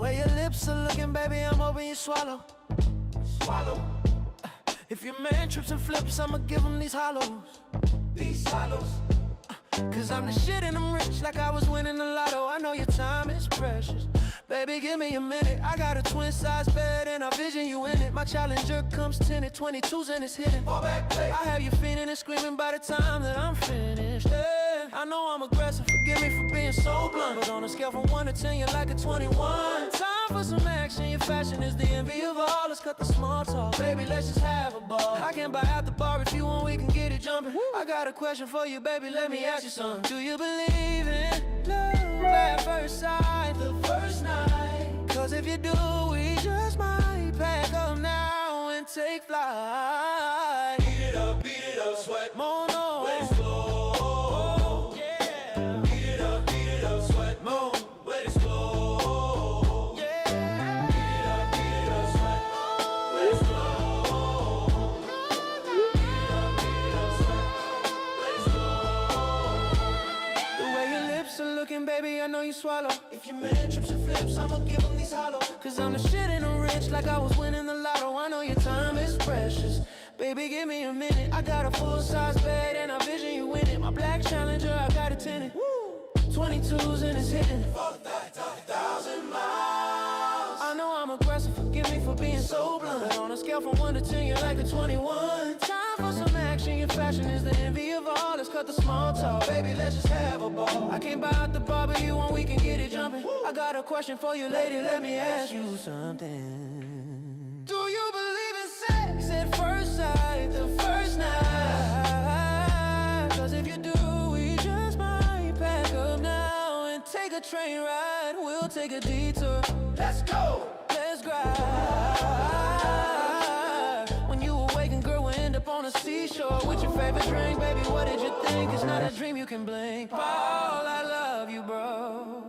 way your lips are looking, baby, I'm hoping you swallow. Swallow. If your man trips and flips, I'ma give him these hollows. These hollows. Cause I'm the shit and I'm rich like I was winning the lotto. I know your time is precious. Baby, give me a minute. I got a twin-size bed and I vision you in it. My Challenger comes tinted, 22s and it's hidden. I have you feeling and screaming by the time that I'm finished. Yeah. I know I'm aggressive, forgive me for being so blunt, but on a scale from 1 to 10, you're like a 21. Time for some action, your fashion is the envy of all. Let's cut the small talk, baby, let's just have a ball. I can buy out the bar if you want, we can get it jumping. I got a question for you, baby, let me ask you something. Do you believe in love at first sight, the first night? Cause if you do, we just might pack up now and take flight. Beat it up, sweat. Mono. Let it flow. Yeah. Beat it up, sweat. Moan. Let it flow. Yeah. Beat it up, sweat. Let it flow. Beat it up, sweat. Let it flow. The way your lips are looking, baby, I know you swallow. If your man trips and flips, I'ma give him these hollow. Cause I'm the shit and I'm rich like I was winning the lotto. I know your time is precious. Baby, give me a minute. I got a full-size bed and I vision you in it. My black Challenger, I got it tinted. 22s and it's hitting 4,000 miles. I know I'm aggressive, forgive me for being so blunt, but on a scale from 1 to 10, you're like a 21. Time for some action, your fashion is the envy of all. Let's cut the small talk, baby, let's just have a ball. I can't buy out the bar, but you want, we can get it jumping. I got a question for you, lady, let me ask you something. Do you believe in sex at first sight, the first night? Cause if you do, we just might pack up now and take a train ride. We'll take a detour. Let's go! Let's grind. When you awaken, girl, we'll end up on a seashore with your favorite drink. Baby, what did you think? It's not a dream you can blink. Paul, I love you, bro.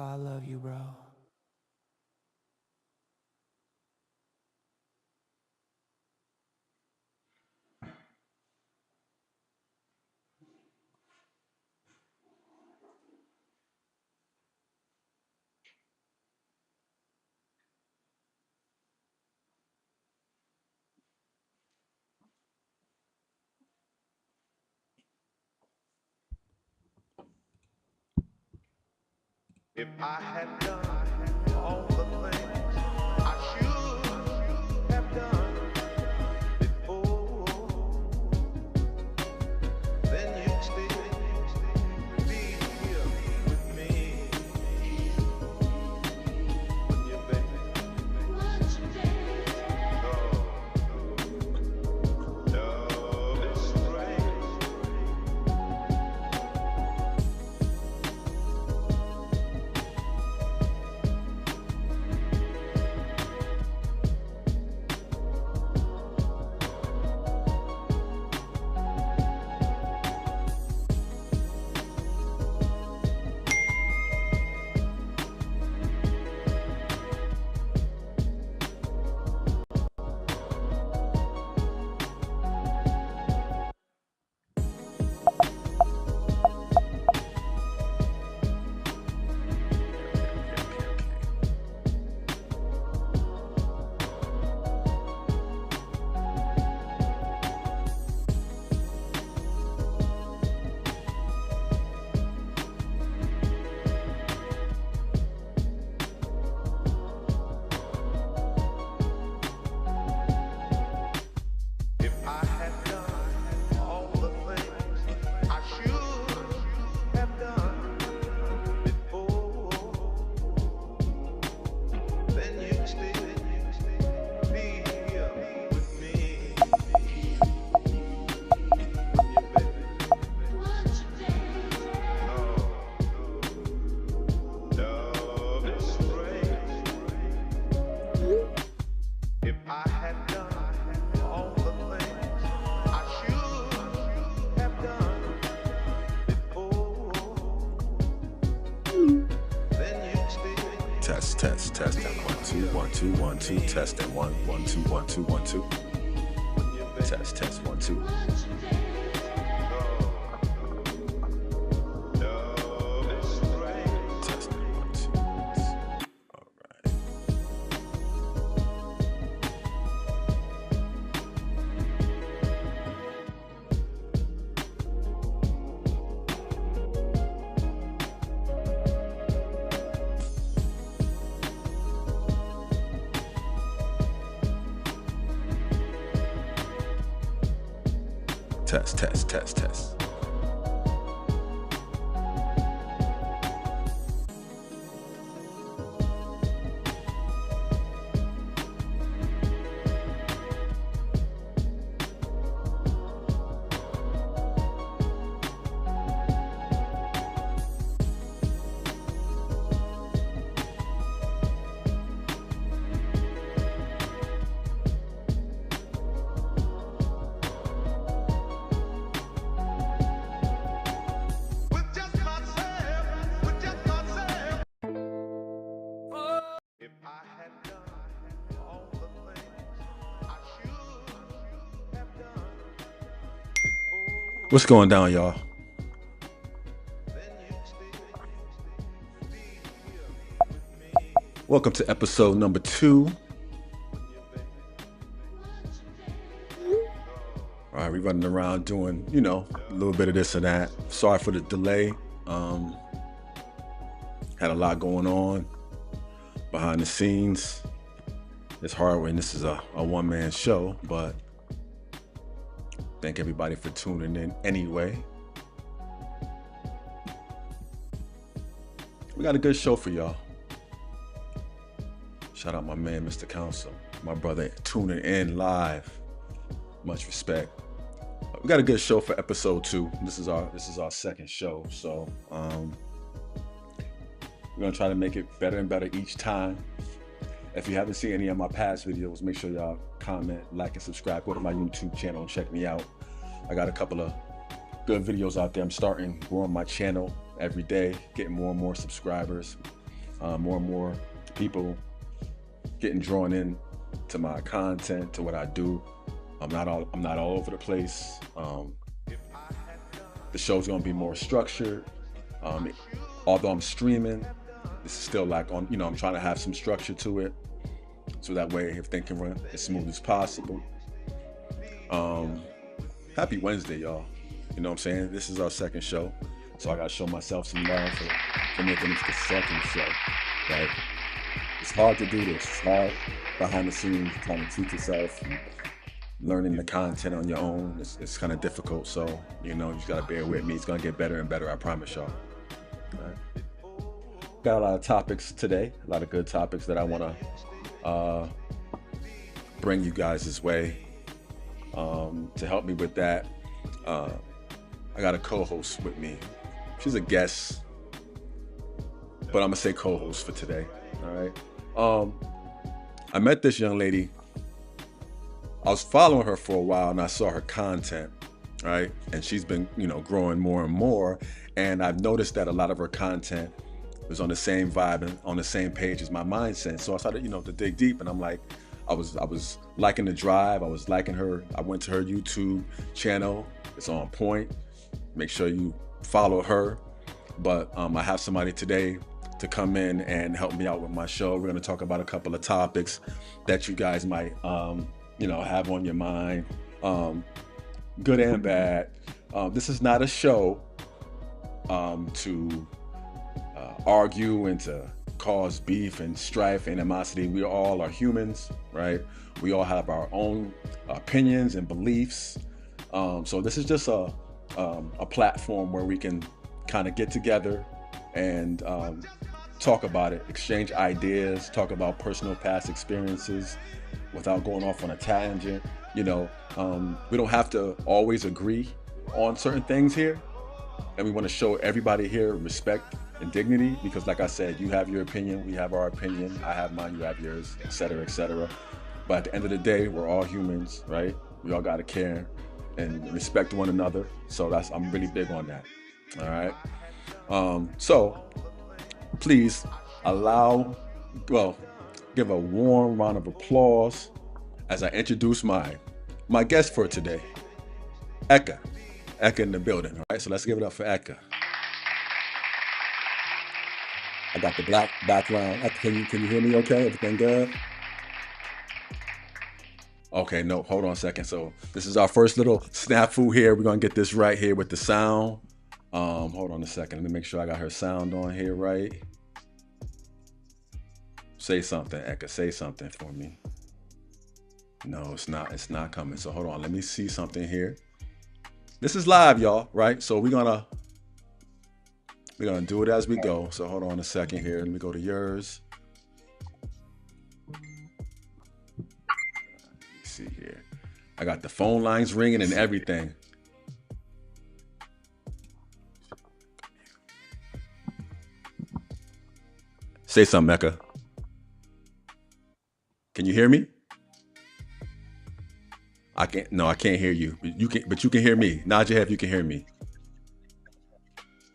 I love you, bro. If I had done all the things I should have done before, then you'd still be here with me. Wouldn't you, baby? No, it's strange. Test. 1 2 1 2 Test and 1 1 2 1 2 1 2. Test 1 2. Test 1 2. All right. Test. If I had done all the things I should have done before, What's going down, y'all? then you'd still be here with me. Welcome to episode number 2. All right, we running around doing, a little bit of this and that. Sorry for the delay. Had a lot going on behind the scenes. It's hard when this is a one-man show, but thank everybody for tuning in anyway. We got a good show for y'all. Shout out my man, Mr. Council, my brother tuning in live. Much respect. We got a good show for episode 2. This is our second show, so we're gonna try to make it better and better each time. If you haven't seen any of my past videos, make sure y'all comment, like, and subscribe. Go to my YouTube channel and check me out. I got a couple of good videos out there. I'm starting growing my channel every day, getting more and more subscribers, more and more people getting drawn in to my content, to what I do. I'm not all over the place. The show's gonna be more structured. Although I'm streaming, this is still like on, I'm trying to have some structure to it, so that way everything can run as smooth as possible. Happy Wednesday, y'all. You know what I'm saying? This is our second show, so I gotta show myself some love for making this the second show, right? It's hard to do this. It's hard behind the scenes, trying to teach yourself, and learning the content on your own. It's kind of difficult, so you just gotta bear with me. It's gonna get better and better, I promise y'all. All right. Got a lot of topics today, a lot of good topics that I want to bring you guys this way. To help me with that, I got a co-host with me. She's a guest, but I'm gonna say co-host for today. All right. I met this young lady. I was following her for a while, and I saw her content, right? And she's been, growing more and more. And I've noticed that a lot of her content was on the same vibe and on the same page as my mindset. So I started, to dig deep, and I'm like, I was liking the drive. I was liking her. I went to her YouTube channel. It's on point. Make sure you follow her. But I have somebody today to come in and help me out with my show. We're gonna talk about a couple of topics that you guys might, have on your mind, good and bad. This is not a show to argue and to cause beef and strife and animosity. We all are humans, right? We all have our own opinions and beliefs. So this is just a platform where we can kind of get together and talk about it, exchange ideas, talk about personal past experiences without going off on a tangent. We don't have to always agree on certain things here. And we want to show everybody here respect and dignity, because like I said, you have your opinion, we have our opinion, I have mine, you have yours, etc., etc. But at the end of the day, we're all humans, right? We all got to care and respect one another. So I'm really big on that. All right. So please allow well, give a warm round of applause as I introduce my guest for today, Ecka. Ecka in the building. All right, so let's give it up for Ecka. I got the black background. Ecka, can you hear me? Okay, everything good? Okay, no, hold on a second. So this is our first little snafu here. We're gonna get this right here with the sound. Hold on a second. Let me make sure I got her sound on here right. Say something, Ecka. Say something for me. No, it's not. It's not coming. So hold on. Let me see something here. This is live, y'all. Right? So we're gonna do it as we go. So hold on a second here. Let me go to yours. Let me see here. I got the phone lines ringing and everything. Say something, Ecka. Can you hear me? I can't. No, I can't hear you. But you can hear me. Nod your head if you can hear me.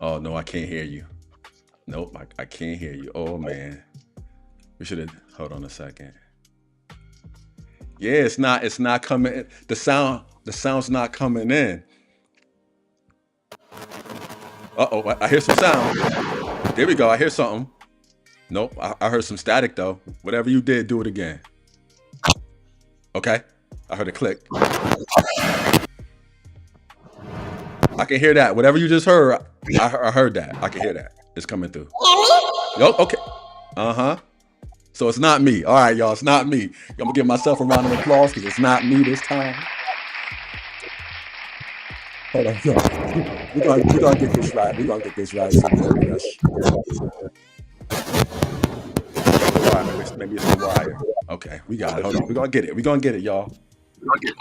Oh no, I can't hear you. Nope, I can't hear you. Oh man, we should have. Hold on a second. Yeah, it's not coming. The sound's not coming in. Uh-oh, I hear some sound. There we go. I hear something. Nope, I heard some static though. Whatever you did, do it again. Okay, I heard a click. I can hear that. Whatever you just heard, I heard that. I can hear that. It's coming through. Yup, okay. Uh-huh. So it's not me. All right, y'all, it's not me. I'm gonna give myself a round of applause because it's not me this time. Hold on, y'all. We're gonna get this right. We're gonna get this right. Maybe it's the wire. Okay, we got it. Hold on. We're gonna get it. We're gonna get it, y'all. We're gonna get it.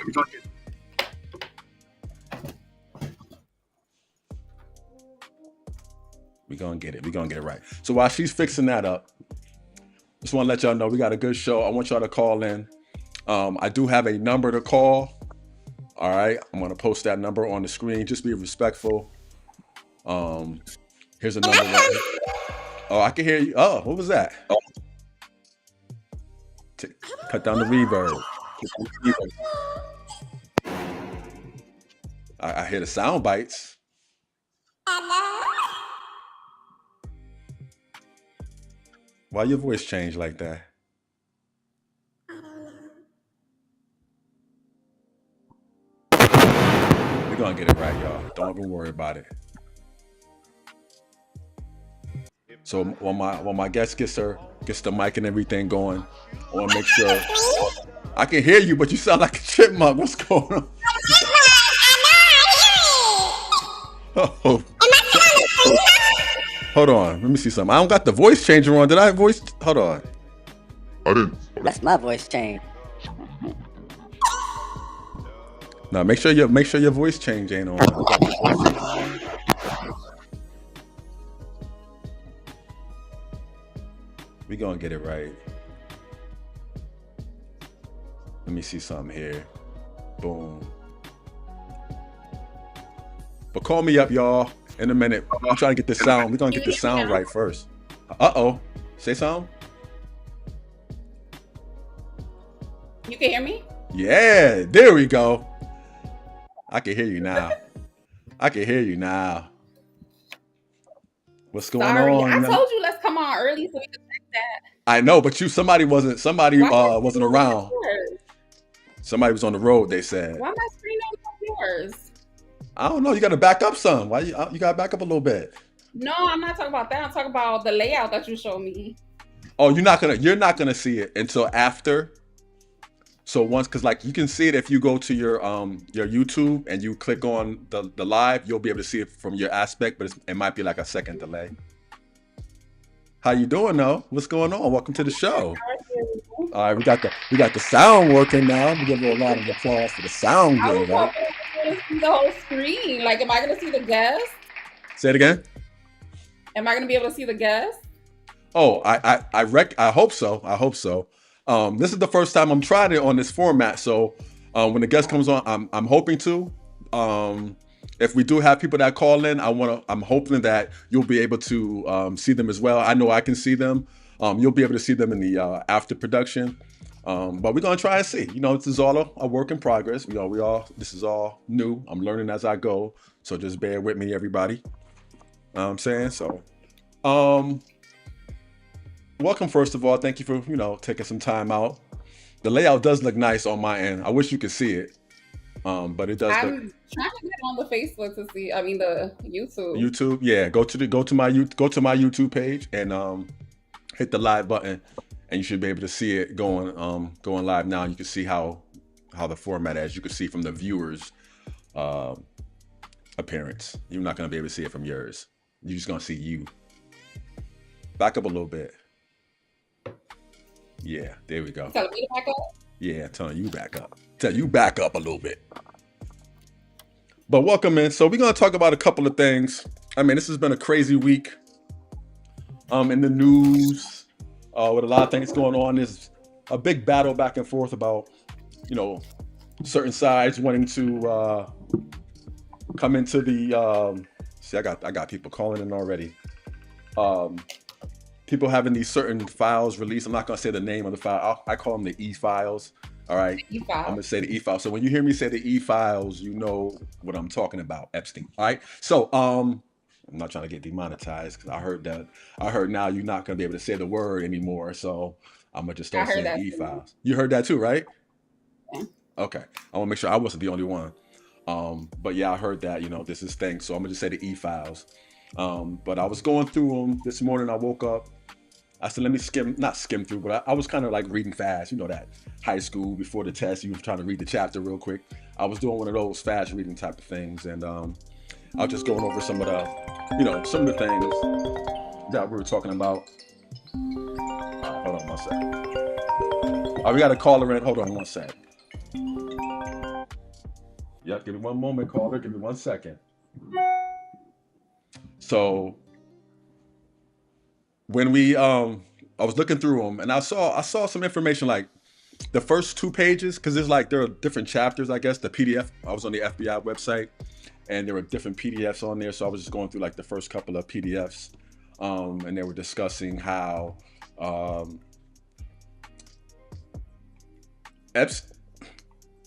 We're gonna get it. We're gonna get it right. So while she's fixing that up, just want to let y'all know we got a good show. I want y'all to call in. I do have a number to call. All right, I'm gonna post that number on the screen. Just be respectful. Here's a number. Right. Oh, I can hear you. Oh, what was that? Cut down the reverb. I hear the sound bites. Why your voice changed like that? We're gonna get it right, y'all. Don't even worry about it. So while my guest gets the mic and everything going, I want to make sure I can hear you, but you sound like a chipmunk. What's going on? Oh. Hold on, let me see something. I don't got the voice changer on. Did I voice? Hold on. I didn't. That's my voice change. No, make sure your voice change ain't on. We gonna get it right. Let me see something here. Boom. But call me up, y'all, in a minute. I'm trying to get this sound. We're gonna get this sound right first. Uh-oh. Say something. You can hear me? Yeah, there we go. I can hear you now. I can hear you now. What's going on? I told you let's come on early so we can fix that. I know, but somebody wasn't around. Somebody was on the road, they said. Why am I screen on yours? I don't know. You got to back up some. Why you got to back up a little bit? No, I'm not talking about that. I'm talking about the layout that you showed me. Oh, you're not gonna see it until after. So once, because like you can see it if you go to your YouTube and you click on the live, you'll be able to see it from your aspect, but it might be like a second delay. How you doing though? What's going on? Welcome to the show. All right, we got the sound working now. We give a lot of applause for the sound. I was hoping to see the whole screen. Like, am I gonna see the guest? Say it again. Am I gonna be able to see the guest? Oh, I hope so. I hope so. This is the first time I'm trying it on this format. So when the guest comes on, I'm hoping to. If we do have people that call in, I'm hoping that you'll be able to see them as well. I know I can see them. You'll be able to see them in the after production. But we're gonna try and see. This is all a work in progress. This is all new. I'm learning as I go. So just bear with me, everybody. I'm saying so. Welcome, first of all. Thank you for taking some time out. The layout does look nice on my end. I wish you could see it, but it does. I'm trying to get on the Facebook to see. I mean, the YouTube. YouTube, yeah. Go to my YouTube page and hit the live button, and you should be able to see it going live now. You can see how the format is. You can see from the viewers' appearance. You're not gonna be able to see it from yours. You're just gonna see you. Back up a little bit. Yeah, there we go. Telling me to back up? Yeah, telling you back up. Tell you back up a little bit. But welcome in. So we're gonna talk about a couple of things. I mean, this has been a crazy week. In the news, with a lot of things going on. There's a big battle back and forth about, certain sides wanting to come into the. See, I got people calling in already. People having these certain files released. I'm not gonna say the name of the file. I call them the E-files. All right. E-file. I'm gonna say the E-files. So when you hear me say the E-files, you know what I'm talking about, Epstein. All right. So I'm not trying to get demonetized because I heard now you're not gonna be able to say the word anymore. So I'm gonna just start saying E-files. You heard that too, right? Yeah. Okay. I want to make sure I wasn't the only one. But yeah, I heard that. This is things. So I'm gonna just say the E-files. But I was going through them this morning. I woke up. I said, let me not skim through, but I was kind of like reading fast. That high school before the test, you were trying to read the chapter real quick. I was doing one of those fast reading type of things. And I was just going over some of the things that we were talking about. Hold on one second. We got a caller in. Hold on one second. Yep, give me one moment, caller. Give me 1 second. So when I was looking through them and I saw some information like the first 2 pages, because there are different chapters, I guess. The PDF, I was on the FBI website and there were different PDFs on there. So I was just going through like the first couple of PDFs and they were discussing how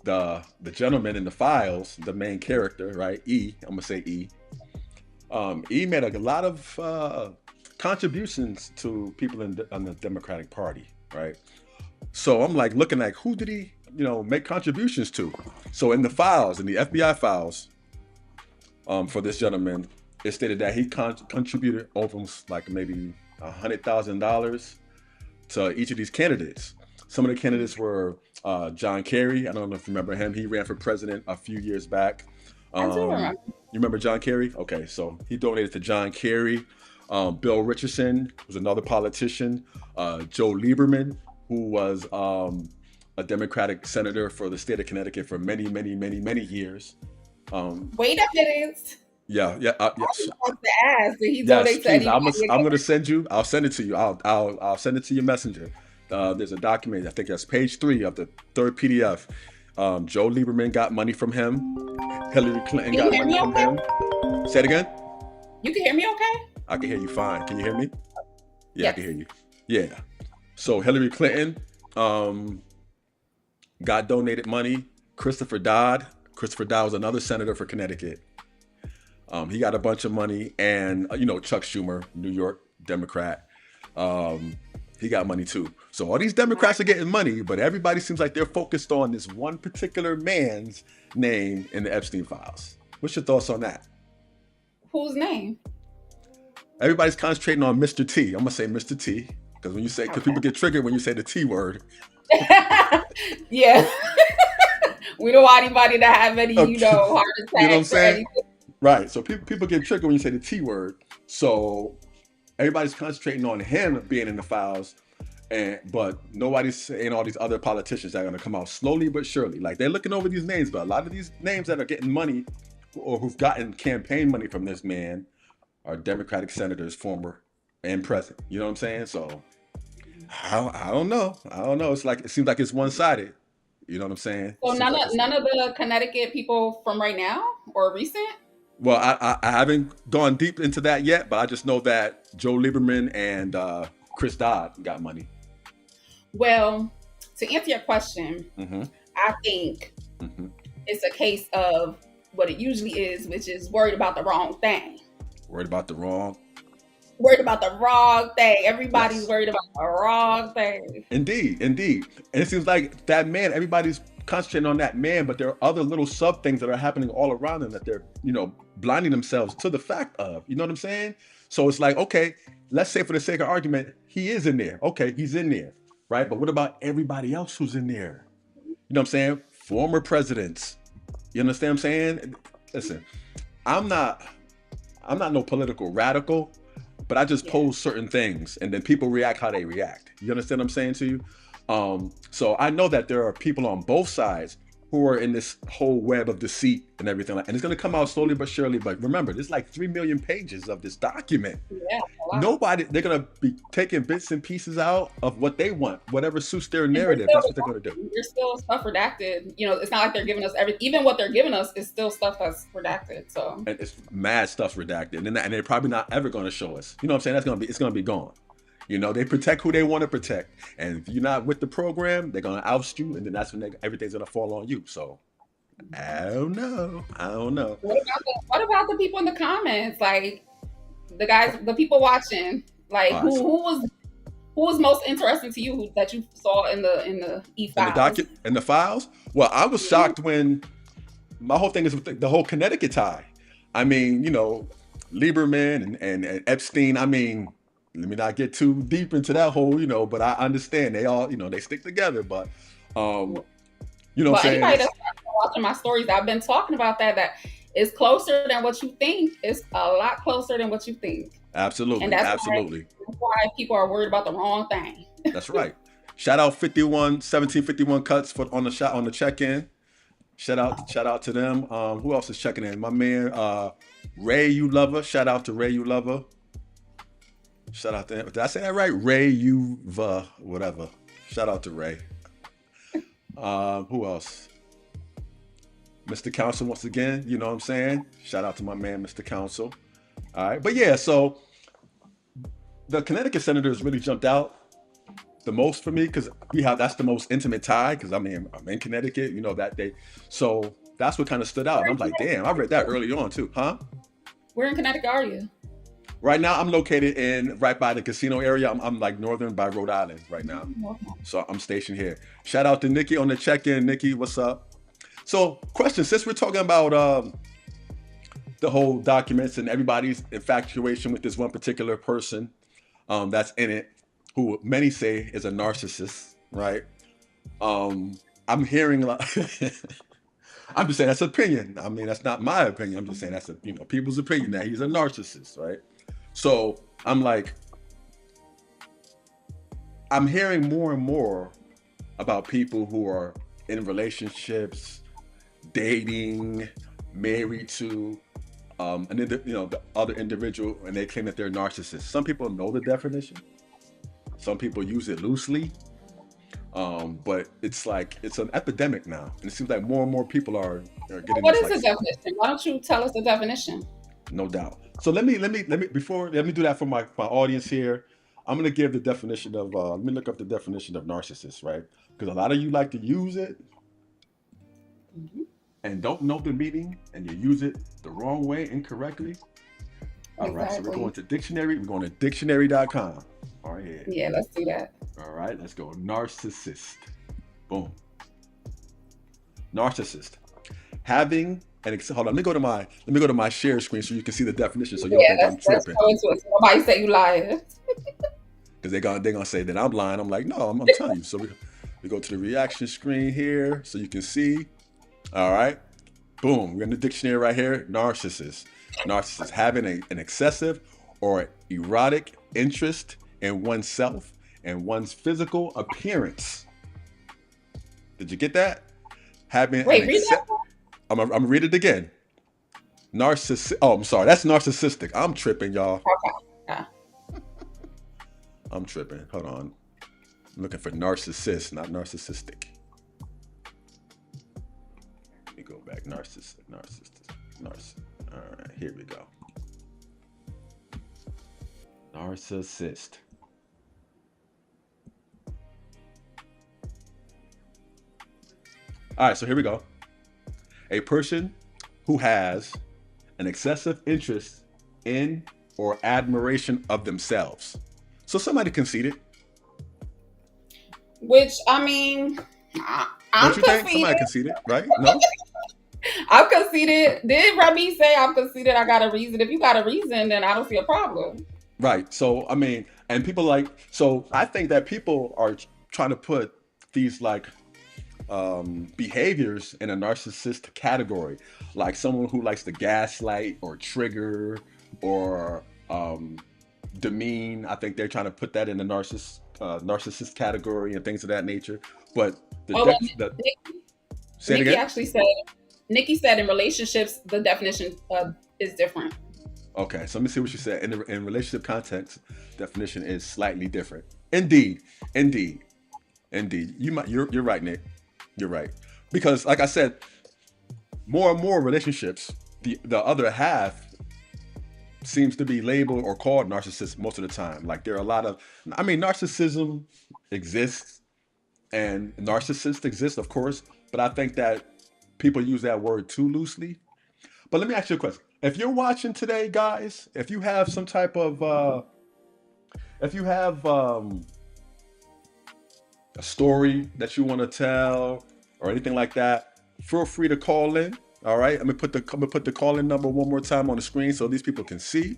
the gentleman in the files, the main character, right? I'm gonna say E. E made a lot of contributions to people on the Democratic Party, right? So I'm like looking like, who did he, make contributions to? So in the files, in the FBI files, for this gentleman, it stated that he contributed almost like maybe $100,000 to each of these candidates. Some of the candidates were John Kerry. I don't know if you remember him. He ran for president a few years back. I do remember. You remember John Kerry? Okay, so he donated to John Kerry. Bill Richardson was another politician. Joe Lieberman, who was a Democratic senator for the state of Connecticut for many, many, many, many years. Wait a minute. Yeah. I was supposed to ask, did he donate to anybody? I'm gonna send you. I'll send it to you. I'll send it to your messenger. There's a document. I think that's page 3 of the 3rd PDF. Joe Lieberman got money from him. Hillary Clinton got money from him. Say it again. You can hear me okay? I can hear you fine. Can you hear me? Yeah, Yes. I can hear you. Yeah. So Hillary Clinton got donated money. Christopher Dodd was another senator for Connecticut. He got a bunch of money. And, Chuck Schumer, New York Democrat, he got money too. So all these Democrats are getting money, but everybody seems like they're focused on this one particular man's name in the Epstein files. What's your thoughts on that? Whose name? Everybody's concentrating on Mr. T. I'm gonna say Mr. T because people get triggered when you say the T word. Yeah. We don't want anybody to have any, heart attacks. You know what I'm saying? Anything. Right. So people get triggered when you say the T word. So everybody's concentrating on him being in the files, but nobody's saying all these other politicians that are going to come out slowly but surely. Like they're looking over these names, but a lot of these names that are getting money or who've gotten campaign money from this man are Democratic senators, former and present. You know what I'm saying? So I don't know. It seems like it's one-sided. You know what I'm saying? So none of the Connecticut people from right now or recent? Well, I haven't gone deep into that yet, but I just know that Joe Lieberman and Chris Dodd got money. Well, to answer your question, Mm-hmm. I think Mm-hmm. it's a case of what it usually is, which is worried about the wrong thing. Worried about the wrong. Worried about the wrong thing. Everybody's Yes. worried about the wrong thing. Indeed, indeed. And it seems like that man, everybody's concentrating on that man, but there are other little sub things that are happening all around them that they're, blinding themselves to the fact of. You know what I'm saying? So it's like, okay, let's say for the sake of argument, he is in there. Okay, he's in there, right? But what about everybody else who's in there? You know what I'm saying? Former presidents. You understand what I'm saying? Listen, I'm not no political radical, but I just pose certain things and then people react how they react. You understand what I'm saying to you? So I know that there are people on both sides who are in this whole web of deceit and everything. And it's going to come out slowly but surely. But remember, there's like 3 million pages of this document. Yeah, They're going to be taking bits and pieces out of what they want, whatever suits their narrative. That's what they're going to do. There's still stuff redacted. It's not like they're giving us even what they're giving us is still stuff that's redacted. So and it's mad stuff redacted, and they're probably not ever going to show us. You know what I'm saying? It's going to be gone. They protect who they want to protect, and if you're not with the program, they're going to oust you, and then that's when everything's going to fall on you. So I don't know. What about the people in the comments? Like the guys, the people watching. Like who was most interesting to you that you saw in the e-files? In the files? Well, I was shocked when my whole thing is with the whole Connecticut tie. I mean, Lieberman and Epstein. I mean, let me not get too deep into that whole, but I understand they all, they stick together. But, what I'm saying? Anybody that's watching my stories, I've been talking about that it's closer than what you think. It's a lot closer than what you think. Absolutely. And that's why people are worried about the wrong thing. That's right. Shout out 1751 cuts on the check-in. Shout out to them. Who else is checking in? My man, Ray You Lover. Shout out to Ray You Lover. Shout out to him. Did I say that right? Ray You whatever. Shout out to Ray. Who else? Mr. Council once again. You know what I'm saying? Shout out to my man, Mr. Council. All right, but yeah. So the Connecticut senators really jumped out the most for me because that's the most intimate tie. Because I'm in Connecticut. That day. So that's what kind of stood out. And I'm like, damn, I read that early on too, huh? Where in Connecticut are you? Right now, I'm located right by the casino area. I'm like northern by Rhode Island right now. So I'm stationed here. Shout out to Nikki on the check-in. Nikki, what's up? So question, since we're talking about the whole documents and everybody's infatuation with this one particular person that's in it, who many say is a narcissist, right? I'm hearing a lot. I'm just saying that's opinion. I mean, that's not my opinion. I'm just saying that's people's opinion that he's a narcissist, right? So I'm like, I'm hearing more and more about people who are in relationships, dating, married to the other individual, and they claim that they're narcissists. Some people know the definition. Some people use it loosely. But it's like it's an epidemic now, and it seems like more and more people are getting. What is the definition? Why don't you tell us the definition? No doubt. So let me do that for my audience here. I'm gonna give the definition of let me look up the definition of narcissist, right? Because a lot of you like to use it and don't know the meaning, and you use it the wrong way, incorrectly. All right, so we're going to dictionary. We're going to dictionary.com. All right. Yeah, let's do that. All right, let's go. Narcissist. Boom. Narcissist. Having hold on. Let me go to my share screen so you can see the definition. So you don't think I'm tripping. Nobody say you lying. Because they're gonna say that I'm lying. I'm like, no, I'm telling you. So we go to the reaction screen here so you can see. All right. Boom. We're in the dictionary right here. Narcissist. Narcissist, having an excessive or erotic interest in oneself and one's physical appearance. Did you get that? Wait, read that. I'm gonna read it again. Oh, I'm sorry. That's narcissistic. I'm tripping, y'all. Okay. I'm tripping. Hold on. I'm looking for narcissist, not narcissistic. Let me go back. Narcissist. All right, here we go. Narcissist. All right, so here we go. A person who has an excessive interest in or admiration of themselves. So somebody conceited. Which, I mean, I'm Don't you think conceited. somebody conceited, right? No. I'm conceited. Did Remy say I'm conceited? I got a reason. If you got a reason, then I don't see a problem. Right. So I mean, and people like. So I think that people are trying to put these like behaviors in a narcissist category, like someone who likes to gaslight or trigger or demean. I think they're trying to put that in the narcissist category and things of that nature. But Oh, say it Nikki again. actually said. Nikki said in relationships the definition is different. Okay, so let me see what she said. In relationship context, definition is slightly different. Indeed, indeed, indeed. You're right, Nick. You're right. Because like I said, more and more relationships, the other half seems to be labeled or called narcissist most of the time. Like there are a lot of, I mean, narcissism exists and narcissists exist, of course, but I think that people use that word too loosely. But let me ask you a question. If you're watching today, guys, if you have some type of, if you have a story that you want to tell or anything like that, feel free to call in. All right, I'm gonna put the call in number one more time on the screen so these people can see.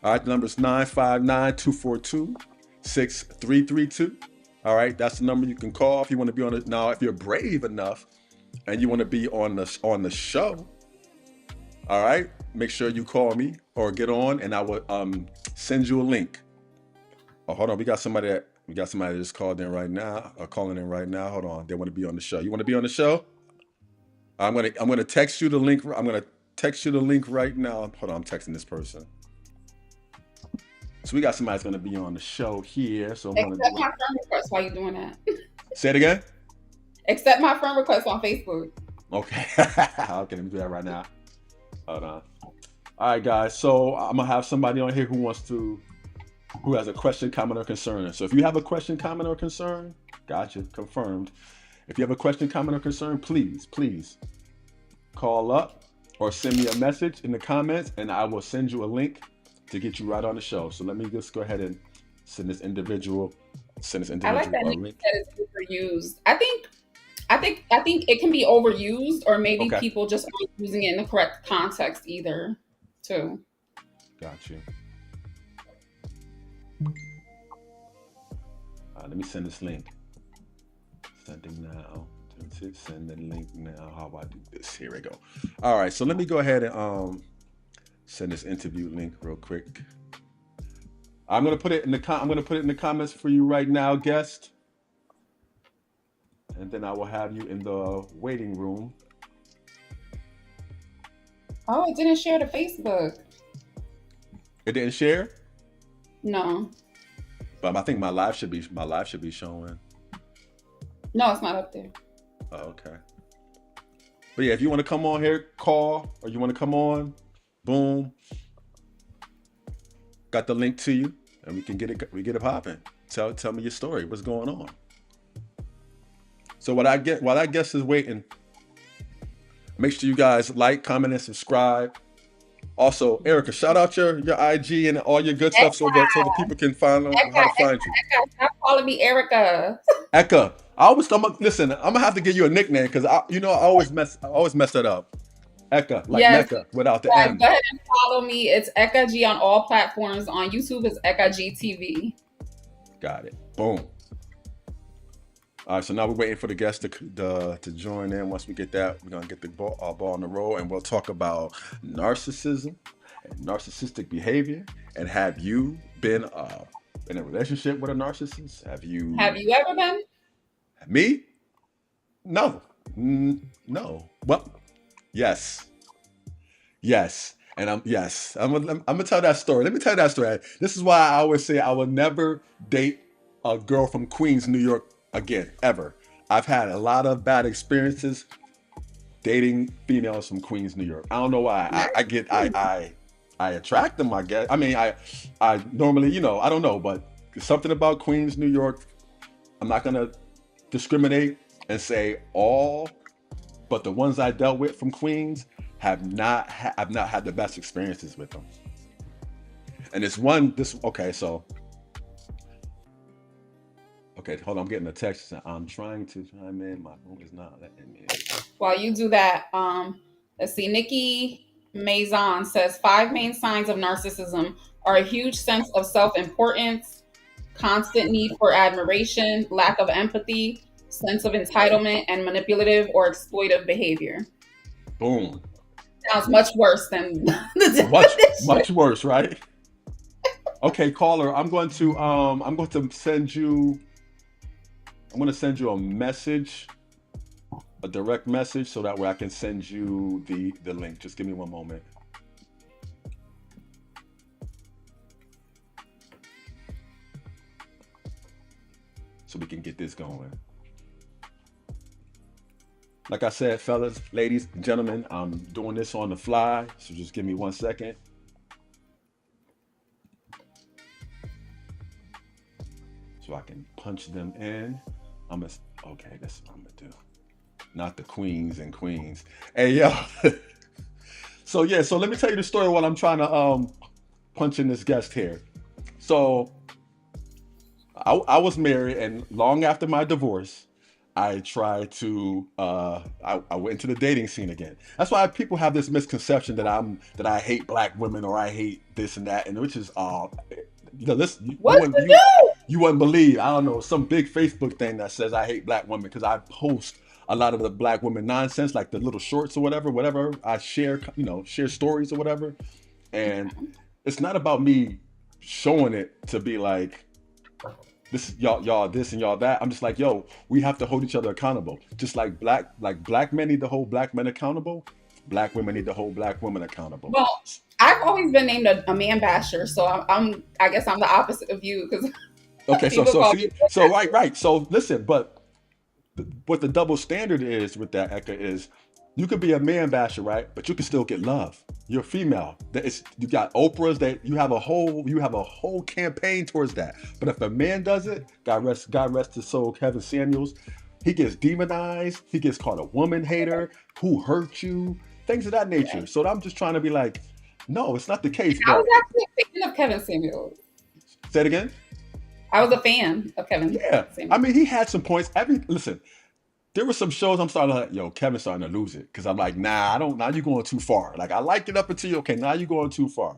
All right, the number is 959-242-6332. All right, that's the number you can call if you want to be on it. Now, if you're brave enough and you want to be on the show, all right, make sure you call me or get on, and I will send you a link. Oh, hold on, we got somebody that just called in right now, or calling in right now. Hold on, they want to be on the show. You want to be on the show? I'm gonna text you the link. I'm gonna text you the link right now. Hold on, I'm texting this person. So we got somebody that's gonna be on the show here. So I'm Accept my friend request while you're doing that. Say it again. Accept my friend request on Facebook. Okay. Okay, let me do that right now. Hold on. All right, guys. So I'm gonna have somebody on here who has a question, comment, or concern. So if you have a question, comment, or concern, gotcha, confirmed. If you have a question, comment, or concern, please call up or send me a message in the comments, and I will send you a link to get you right on the show. So let me just go ahead and send this individual I like that link. Nikki said it's overused. I think it can be overused, or maybe people just aren't using it in the correct context either, too. Got you. Let me send this link. Sending now. Send the link now. How do I do this? Here we go. All right, so let me go ahead and send this interview link real quick. I'm gonna put it in the comments for you right now, guest. And then I will have you in the waiting room. Oh, it didn't share to Facebook. It didn't share? No. But I think my live should be showing. No, it's not up there. Oh, okay. But yeah, if you want to come on here, call, or you want to come on, boom. Got the link to you, and we get it popping. Tell me your story. What's going on? So while that guest is waiting, make sure you guys like, comment, and subscribe. Also, Erica, shout out your IG and all your good stuff so the people can find out how to find you. Ecka, stop calling me Erica. Ecka. Listen, I'm gonna have to give you a nickname because I always mess that up. Ecka, like yes. Mecca without the M. Go ahead and follow me. It's Ecka G on all platforms. On YouTube, it's Ecka G TV. Got it. Boom. All right, so now we're waiting for the guest to join in. Once we get that, we're gonna get the ball on the roll, and we'll talk about narcissism and narcissistic behavior. And have you been in a relationship with a narcissist? Have you ever been? Me? No. No. Well, yes. And I'm gonna tell that story. Let me tell that story. This is why I always say I will never date a girl from Queens, New York again, ever. I've had a lot of bad experiences dating females from Queens, New York. I don't know why. I attract them, I guess. I mean, I normally, I don't know, but something about Queens, New York, I'm not gonna discriminate and say all but the ones I dealt with from Queens I've not had the best experiences with them. And okay, hold on, I'm getting a text. I'm trying to chime in. My phone is not letting me in. While you do that, let's see. Nikki Maison says 5 main signs of narcissism are a huge sense of self-importance, constant need for admiration, lack of empathy, sense of entitlement, and manipulative or exploitive behavior. Boom. Sounds much worse than the definition. Much worse, right? Okay, caller, I'm going to send you a message, a direct message, so that way I can send you the link. Just give me one moment. So we can get this going. Like I said, fellas, ladies, and gentlemen, I'm doing this on the fly, so just give me 1 second. So I can punch them in. Okay, that's what I'm gonna do. Not the queens and queens. Hey, yo. So let me tell you the story while I'm trying to punch in this guest here. So I was married, and long after my divorce, I tried to I went into the dating scene again. That's why people have this misconception that I hate black women or I hate this and that, and which is you wouldn't believe, I don't know, some big Facebook thing that says I hate black women because I post a lot of the black women nonsense, like the little shorts or whatever I share, share stories or whatever. And it's not about me showing it to be like, this y'all this and y'all that. I'm just like, yo, we have to hold each other accountable. Just like black men need to hold black men accountable, black women need to hold black women accountable. Well, I've always been named a man basher, so I guess I'm the opposite of you because. Okay, right. So listen, but what the double standard is with that, Ecka, is you could be a man basher, right? But you can still get love. You're female. You got Oprah's that you have a whole campaign towards that. But if a man does it, God rest his soul, Kevin Samuels, he gets demonized. He gets called a woman hater, who hurt you, things of that nature. Okay. So I'm just trying to be like, no, it's not the case. I was actually a fan of Kevin Samuels. Say it again. I was a fan of Kevin. Yeah, Samuels. I mean, he had some points. Listen, there were some shows I'm starting to like, yo, Kevin's starting to lose it. Because I'm like, now you're going too far. Like, I liked it up until you, okay, now you're going too far.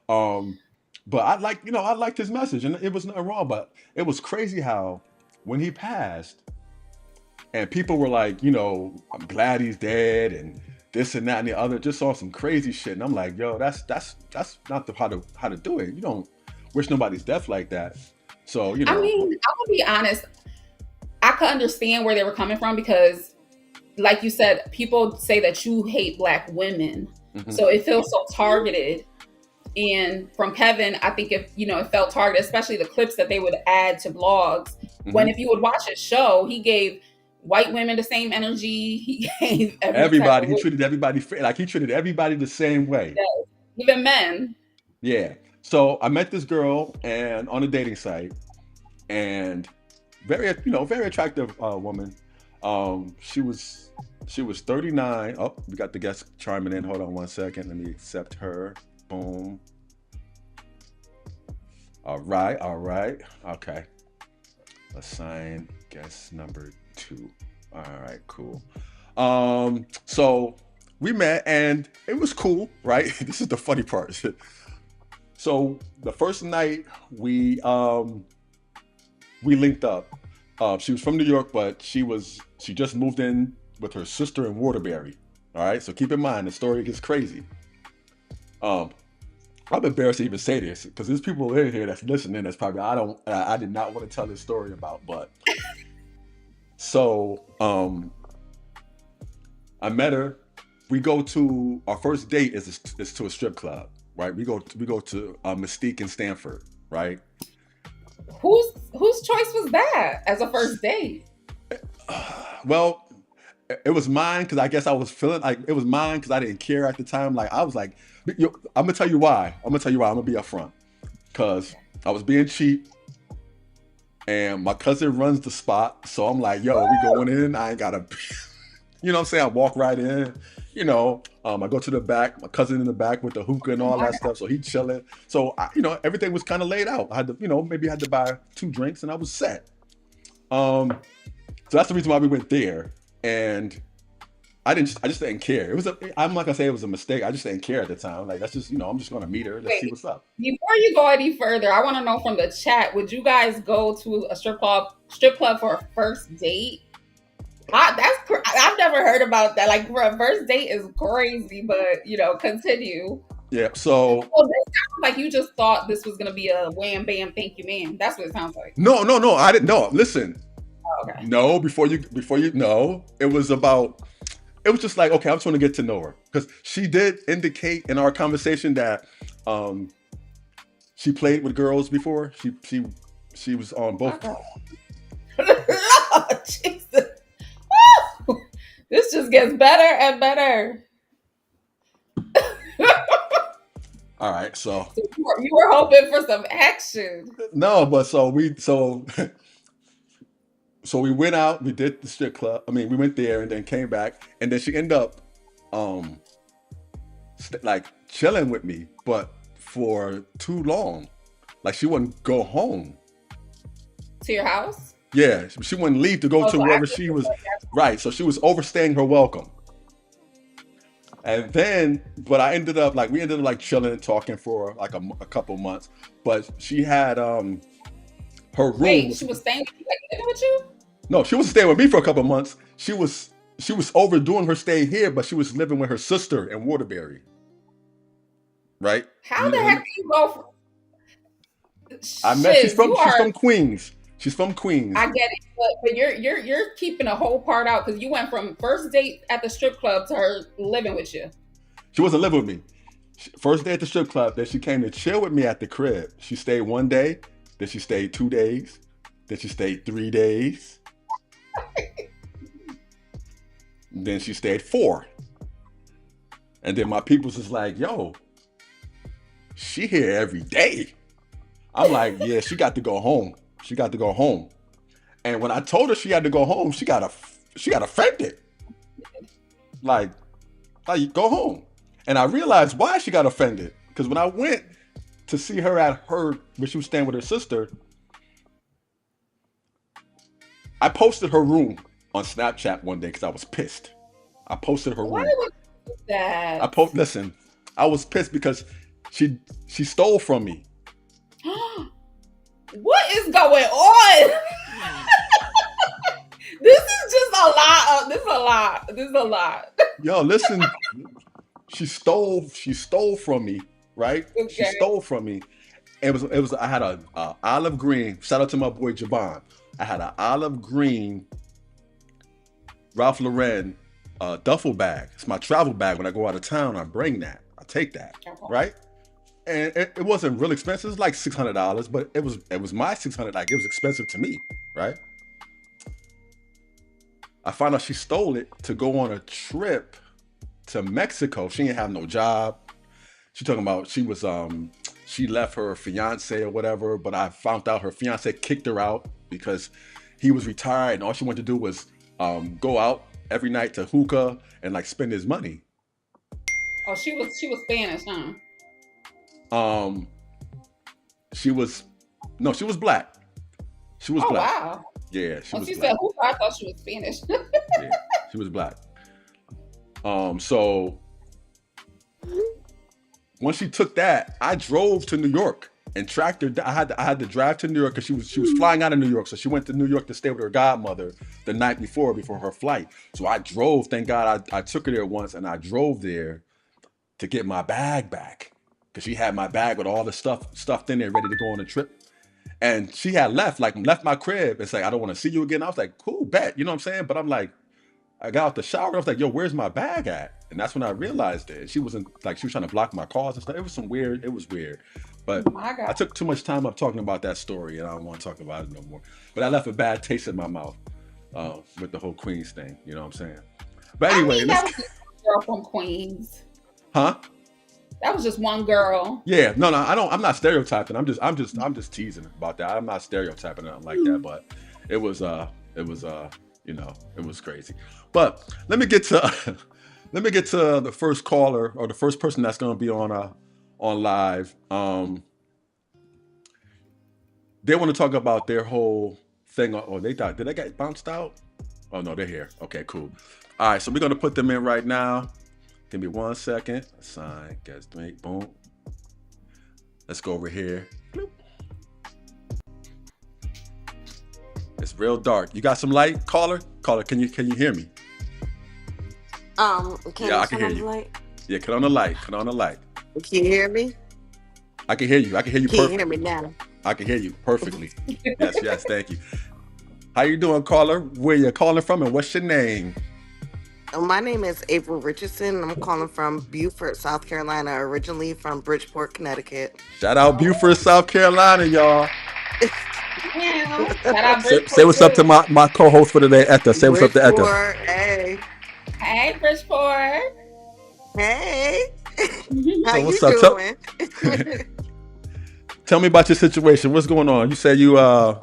But I liked his message, and it was nothing wrong. But it was crazy how when he passed, and people were like, I'm glad he's dead, and this and that and the other, just saw some crazy shit. And I'm like, yo, that's not how to do it. You don't wish nobody's death like that. So, I mean, I'm gonna be honest. I could understand where they were coming from because, like you said, people say that you hate black women, so it feels so targeted. And from Kevin, I think it felt targeted, especially the clips that they would add to blogs. When if you would watch his show, he gave white women the same energy. He gave everybody. He treated everybody like he treated everybody the same way. Yes. Even men. Yeah. So I met this girl and on a dating site, and very attractive woman. She was 39. Oh, we got the guest chiming in. Hold on 1 second. Let me accept her. Boom. All right. Okay. Assign guest number 2. All right, cool. So we met and it was cool, right? This is the funny part. So the first night we linked up. She was from New York, but she just moved in with her sister in Waterbury. All right, so keep in mind the story gets crazy. I'm embarrassed to even say this because there's people in here that's listening. That's probably I did not want to tell this story about, but so I met her. We go to our first date is to a strip club, right? We go to Mystique in Stanford, right? Whose choice was that as a first date? Well, it was mine because I guess I was feeling like it was mine because I didn't care at the time. Like I was like, I'm gonna tell you why. I'm gonna be upfront because I was being cheap, and my cousin runs the spot. So I'm like, yo, we going in. I ain't gotta. You know what I'm saying? I walk right in. I go to the back. My cousin in the back with the hookah and all that stuff. So he chilling. So everything was kind of laid out. I had to, maybe I had to buy 2 drinks and I was set. So that's the reason why we went there. And I just didn't care. I'm not gonna say it was a mistake. I just didn't care at the time. Like that's just, I'm just gonna meet her. Let's see what's up. Before you go any further, I want to know from the chat: would you guys go to a strip club for a first date? I've never heard about that. Like for a first date is crazy, but continue. Yeah. So this sounds like you just thought this was gonna be a wham bam thank you ma'am. That's what it sounds like. No, I didn't know. Listen. Oh, okay. No, before you know, it was just like, okay, I'm trying to get to know her because she did indicate in our conversation that she played with girls before. She was on both. Oh, Jesus. This just gets better and better. All right, so you were hoping for some action. No, but so we went out. We did the strip club. I mean, we went there and then came back, and then she ended up like chilling with me, but for too long. Like she wouldn't go home to your house. Yeah, she wouldn't leave to go to wherever she was. Right, so she was overstaying her welcome. And then, but we ended up like chilling and talking for like a couple months. But she had her room. Wait, she was staying with you, like living with you? No, she was staying with me for a couple months. She was overdoing her stay here, but she was living with her sister in Waterbury. Right? How the heck do you go from? I met. She's from Queens. She's from Queens. I get it, but you're keeping a whole part out because you went from first date at the strip club to her living with you. She wasn't living with me. First day at the strip club, then she came to chill with me at the crib. She stayed 1 day, then she stayed 2 days, then she stayed 3 days, then she stayed 4. And then my people's just like, yo, she here every day. I'm like, yeah, she got to go home. She got to go home. And when I told her she had to go home, she got offended. Like, go home. And I realized why she got offended. Because when I went to see her where she was staying with her sister, I posted her room on Snapchat one day because I was pissed. I posted her room. Why would you do that? Listen, I was pissed because she stole from me. What is going on? This is just a lot. This is a lot. Yo, listen. She stole from me, right? Okay. She stole from me. It was. I had a olive green. Shout out to my boy Javon. I had an olive green Ralph Lauren duffel bag. It's my travel bag. When I go out of town, I bring that. I take that, right? And it wasn't real expensive. It was like $600, but it was my $600. Like it was expensive to me, right? I found out she stole it to go on a trip to Mexico. She didn't have no job. She talking about she left her fiance or whatever, but I found out her fiance kicked her out because he was retired and all she wanted to do was go out every night to hookah and like spend his money. Oh, she was Spanish, huh? She was black. She was black. Wow. Yeah, she was she black. said hookah, I thought she was Spanish. Yeah, she was black. So once she took that, I drove to New York and tracked her. I had to drive to New York because she was flying out of New York. So she went to New York to stay with her godmother the night before her flight. So I drove. Thank God I took her there once, and I drove there to get my bag back because she had my bag with all the stuffed in there, ready to go on a trip. And she had left my crib and said, I don't want to see you again. I was like, cool, bet. You know what I'm saying? But I'm like, I got out the shower. And I was like, yo, where's my bag at? And that's when I realized it. She wasn't like, she was trying to block my calls and stuff. It was weird. But I took too much time up talking about that story and I don't want to talk about it no more. But I left a bad taste in my mouth with the whole Queens thing. You know what I'm saying? But anyway. That was just a girl from Queens. Huh? That was just one girl. Yeah, no, I'm not stereotyping. I'm just teasing about that. I'm not stereotyping nothing like that, but it was It was crazy. But let me get to let me get to the first caller or the first person that's going to be on live. They want to talk about their whole thing. Oh, they thought, did they get bounced out? Oh no, they're here. Okay, cool. All right, so we're gonna put them in right now. Give me 1 second. Assign, guest mate, boom. Let's go over here. Bloop. It's real dark. You got some light, caller? Caller, can you hear me? Can Yeah, I can hear you. light? Yeah, cut on the light. Cut on the light. Can you hear me? I can hear you. I can hear you Can you perfectly. hear me now? I can hear you perfectly. Yes, thank you. How you doing, caller? Where you calling from and what's your name? My name is April Richardson. I'm calling from Beaufort, South Carolina, originally from Bridgeport, Connecticut. Shout out Beaufort, South Carolina, y'all. Yeah. Shout out Say what's up to my co-host for today, Ecka. Say what's up to Ecka. Bridgeport, hey. Hey, Bridgeport. Hey. How So you what's up? doing? Tell me about your situation. What's going on? You said you had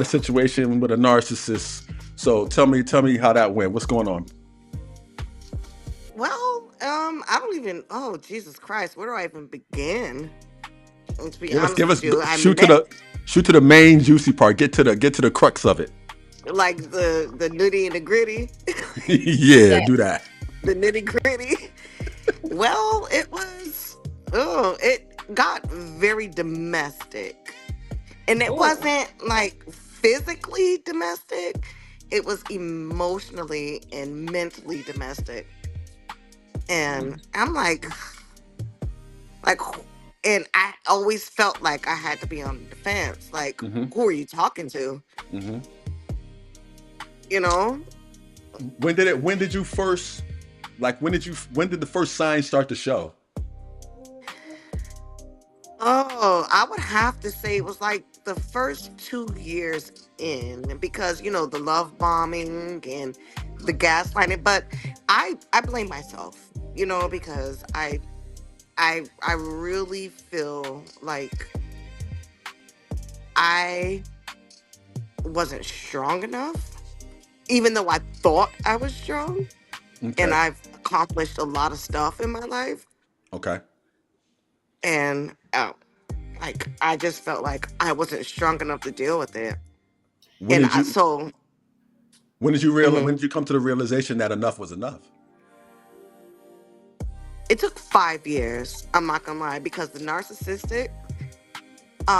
a situation with a narcissist. So tell me how that went. What's going on? Well, I don't even. Oh, Jesus Christ, where do I even begin? To be honest Give us with you, I shoot met to the main juicy part. Get to the crux of it. like the nitty and the gritty, Yeah, do that. the nitty gritty. Well, it was. Oh, it got very domestic, and it wasn't like physically domestic. It was emotionally and mentally domestic. And I'm like, and I always felt like I had to be on the defense. Like, who are you talking to? Mm-hmm. You know? When did you first, when did the first signs start to show? Oh, I would have to say it was like the first 2 years in because, the love bombing and the gaslighting. But I blame myself, because I really feel like I wasn't strong enough, even though I thought I was strong. Okay. And I've accomplished a lot of stuff in my life. Okay. And I just felt like I wasn't strong enough to deal with it. When did you when Mhm. did you come to the realization that enough was enough? It took 5 years. I'm not gonna lie, because the narcissistic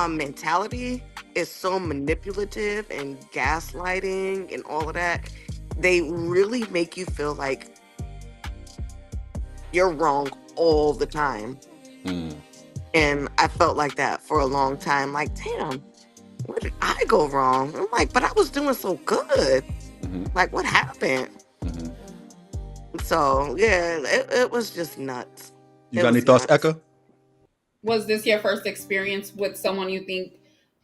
mentality is so manipulative and gaslighting and all of that. They really make you feel like you're wrong all the time. And I felt like that for a long time. Like, damn, where did I go wrong? I'm like, but I was doing so good. Like, what happened? So yeah, it was just nuts. You It got any was thoughts, nuts. Ecka? Was this your first experience with someone you think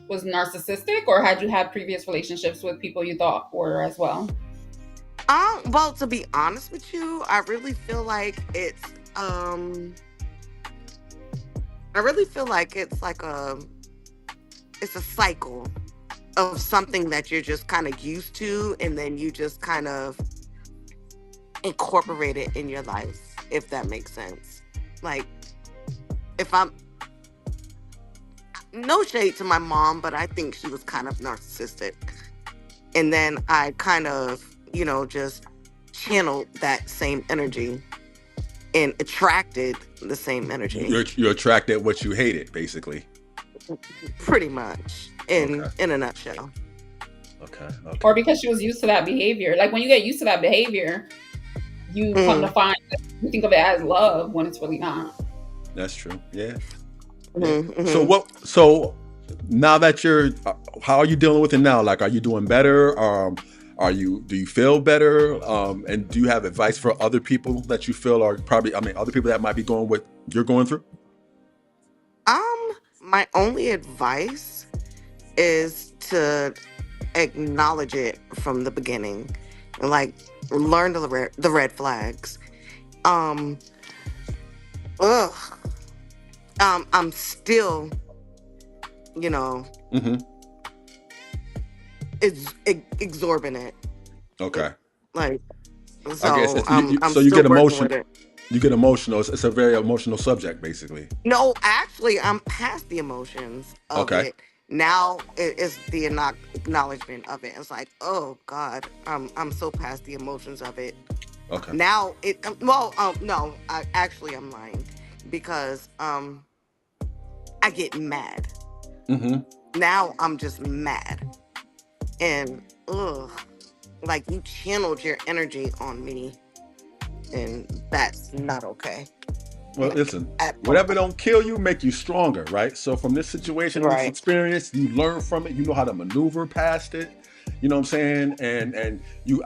was narcissistic, or had you had previous relationships with people you thought were as well? Well, to be honest with you, I really feel like it's like it's a cycle of something that you're just kind of used to, and then you just kind of incorporate it in your life, if that makes sense. Like, if I'm no shade to my mom, but I think she was kind of narcissistic. And then I kind of, just channeled that same energy and attracted the same energy. You attracted what you hated, basically. Pretty much, in a nutshell. Okay. Or because she was used to that behavior. Like, when you get used to that behavior, you come to find that you think of it as love when it's really not. That's true. Yeah. Mm-hmm. So now that how are you dealing with it now? Like, are you doing better? Do you feel better? And do you have advice for other people that you feel are probably, other people that might be going what you're going through? My only advice is to acknowledge it from the beginning, and like learn the red flags. I'm still, it's exorbitant Okay. Like, I guess so I'm so you still get working with emotion. it. You get emotional. It's a very emotional subject, basically. No, actually, I'm past the emotions of Okay. it. Now it is the acknowledgement of it. It's like, oh God, I'm so past the emotions of it. Okay. Now no, I'm lying because I get mad. Mm-hmm. Now I'm just mad and ugh, like you channeled your energy on me, and that's not okay. Well, Like listen, at whatever all. don't kill you make you stronger, right? So from this situation and this Right. experience, you learn from it. You know how to maneuver past it. You know what I'm saying? And you,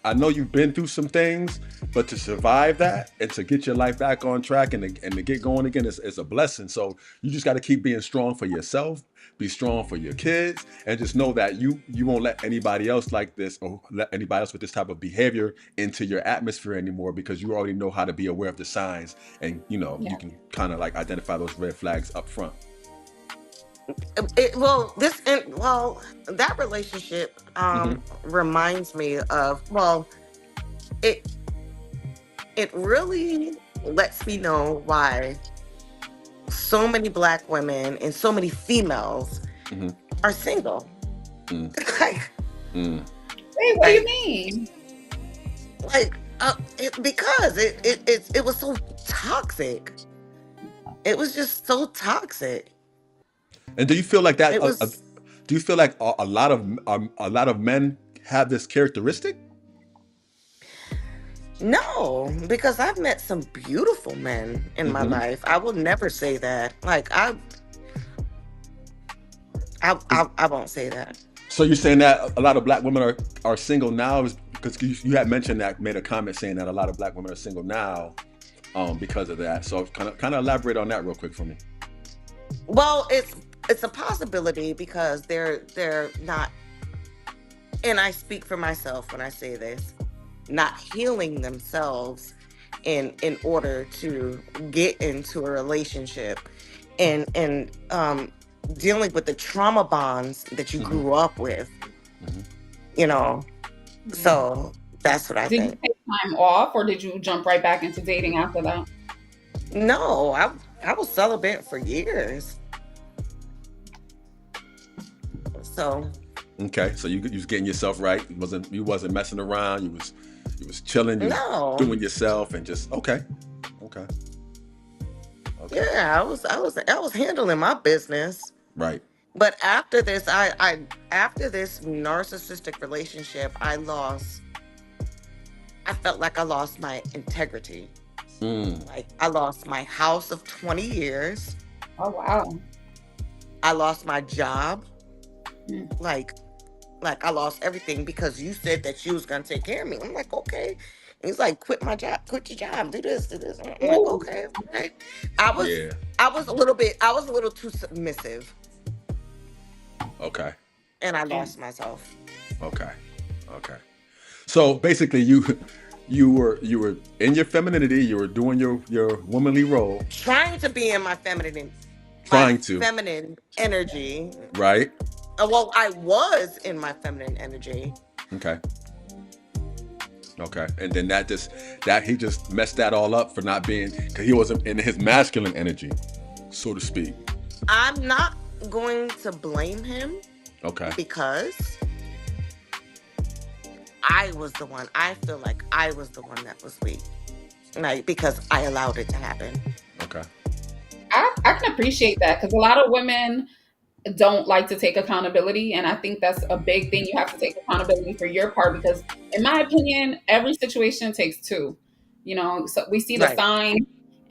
I know you've been through some things, but to survive that and to get your life back on track and to get going again is a blessing. So you just got to keep being strong for yourself, be strong for your kids, and just know that you won't let anybody else like this or let anybody else with this type of behavior into your atmosphere anymore, because you already know how to be aware of the signs, and you Yeah. can kind of like identify those red flags up front. That relationship Mm-hmm. reminds me of, it it really lets me know why so many black women and so many females Mm-hmm. are single. Mm. like Mm. Wait, what do you like mean? because it was so toxic. It was just so toxic. And do you feel like that? It was Do you feel like a lot of men have this characteristic? No, because I've met some beautiful men in my Mm-hmm. life. I will never say that. Like I won't say that. So you're saying that a lot of black women are single now, is because you had mentioned that, made a comment saying that a lot of black women are single now, because of that. So kind of elaborate on that real quick for me. Well, it's a possibility because they're not, and I speak for myself when I say this, not healing themselves in order to get into a relationship, and dealing with the trauma bonds that you Mm-hmm. grew up with, Mm-hmm. you know. Yeah. So that's what I Did you think. take time off or did you jump right back into dating after that? No, I was celibate for years. So Okay, so you was getting yourself right. You wasn't messing around. You was chilling. You was no. doing yourself and just okay, okay, okay. Yeah, I was handling my business. Right. But after this, after this narcissistic relationship, I felt like I lost my integrity. Mm. Like I lost my house of 20 years. Oh wow. I lost my job. Mm. Like like I lost everything because you said that you was gonna take care of me. I'm like, okay. And he's like, quit my job, quit your job, do this, do this. I'm like, Ooh. okay, okay. I was Yeah. I was a little too submissive, Okay. and I Yeah. lost myself. Okay. Okay. So basically, you were in your femininity. You were doing your womanly role, Trying to be in my trying to, feminine energy. right? Well, I was in my feminine energy. Okay. Okay. And then that he just messed that all up for not being, because he wasn't in his masculine energy, so to speak. I'm not going to blame him Okay. because I was the one. I feel like I was the one that was weak. Like because I allowed it to happen. Okay. I can appreciate that because a lot of women don't like to take accountability. And I think that's a big thing. You have to take accountability for your part because, in my opinion, every situation takes two. So we see the Right. sign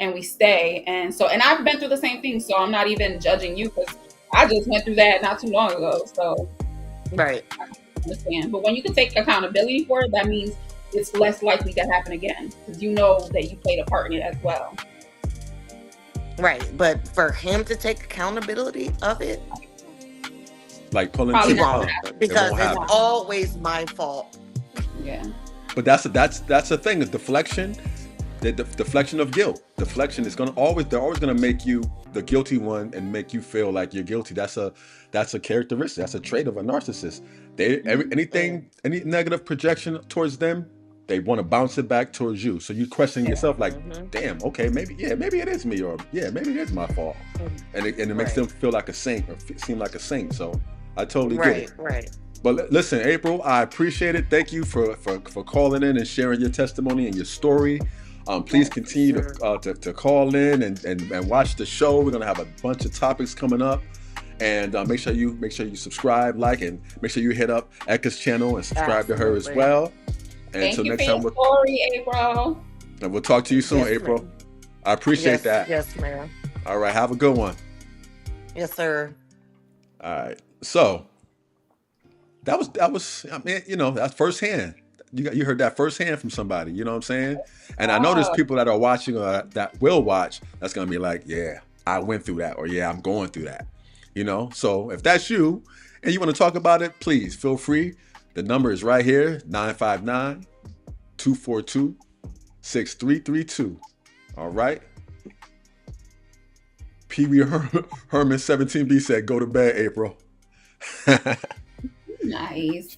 and we stay. And I've been through the same thing. So I'm not even judging you because I just went through that not too long ago. So Right. I understand. But when you can take accountability for it, that means it's less likely to happen again because you know that you played a part in it as well. Right. But for him to take accountability of it, Like pulling Probably he teeth, not won't gonna huh? happen. It because won't it's happen. always my fault. Yeah. But that's the thing is deflection. the deflection of guilt. Deflection is they're always gonna make you the guilty one and make you feel like you're guilty. That's a characteristic. That's a trait of a narcissist. Any negative projection towards them, they want to bounce it back towards you. So you question yourself like, damn, okay, maybe it is me, or maybe it is my fault, and it makes them feel like a saint or seem like a saint. So I totally get it. Right. But listen, April, I appreciate it. Thank you for calling in and sharing your testimony and your story. Please continue to call in and watch the show. We're gonna have a bunch of topics coming up, and make sure you subscribe, like, and make sure you hit up Ecka's channel and subscribe to her as well. And Thank until you next for time, your story, April. And we'll talk to you soon, April. Ma'am. I appreciate that. Yes, ma'am. All right, have a good one. Yes, sir. All right, so that was. I mean, that's firsthand. You heard that firsthand from somebody. You know what I'm saying? And I know there's people that are watching or that will watch. That's gonna be like, yeah, I went through that, or yeah, I'm going through that. So if that's you and you want to talk about it, please feel free. The number is right here, 959-242-6332. All right. Pee Wee Herman 17B said, "Go to bed, April." Nice.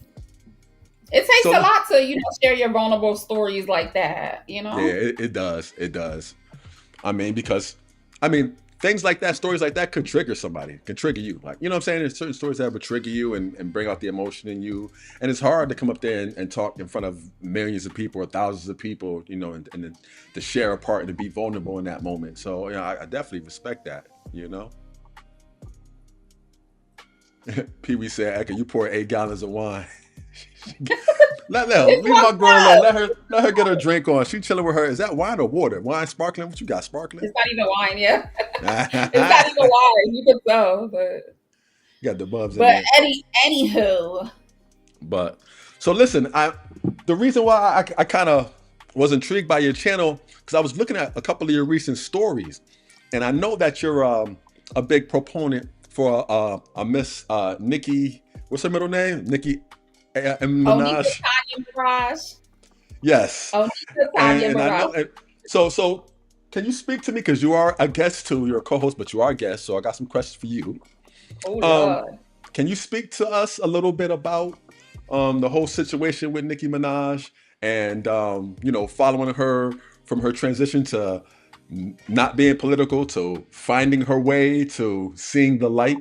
It takes a lot to, share your vulnerable stories like that, Yeah, it does. It does. Things like that, stories like that could trigger somebody, can trigger you. Like, you know what I'm saying? There's certain stories that would trigger you and bring out the emotion in you. And it's hard to come up there and talk in front of millions of people or thousands of people, and to share a part and to be vulnerable in that moment. So, I definitely respect that, Pee Wee said, "Ecka, you pour 8 gallons of wine." Leave my girl alone. Let her get her drink on. She chilling with her. Is that wine or water? Wine, sparkling? What you got, sparkling? It's not even wine, yeah. It's not even wine. You can tell, but you got the bubs in there. But anywho. But so listen, the reason why I kind of was intrigued by your channel, because I was looking at a couple of your recent stories, and I know that you're a big proponent for a Miss Nicki. What's her middle name? Nicki Minaj. Minaj. Yes. Tanya Minaj. So can you speak to me, because you are a guest too? You're a co-host, but you are a guest. So I got some questions for you. Can you speak to us a little bit about the whole situation with Nicki Minaj and following her from her transition to not being political to finding her way to seeing the light,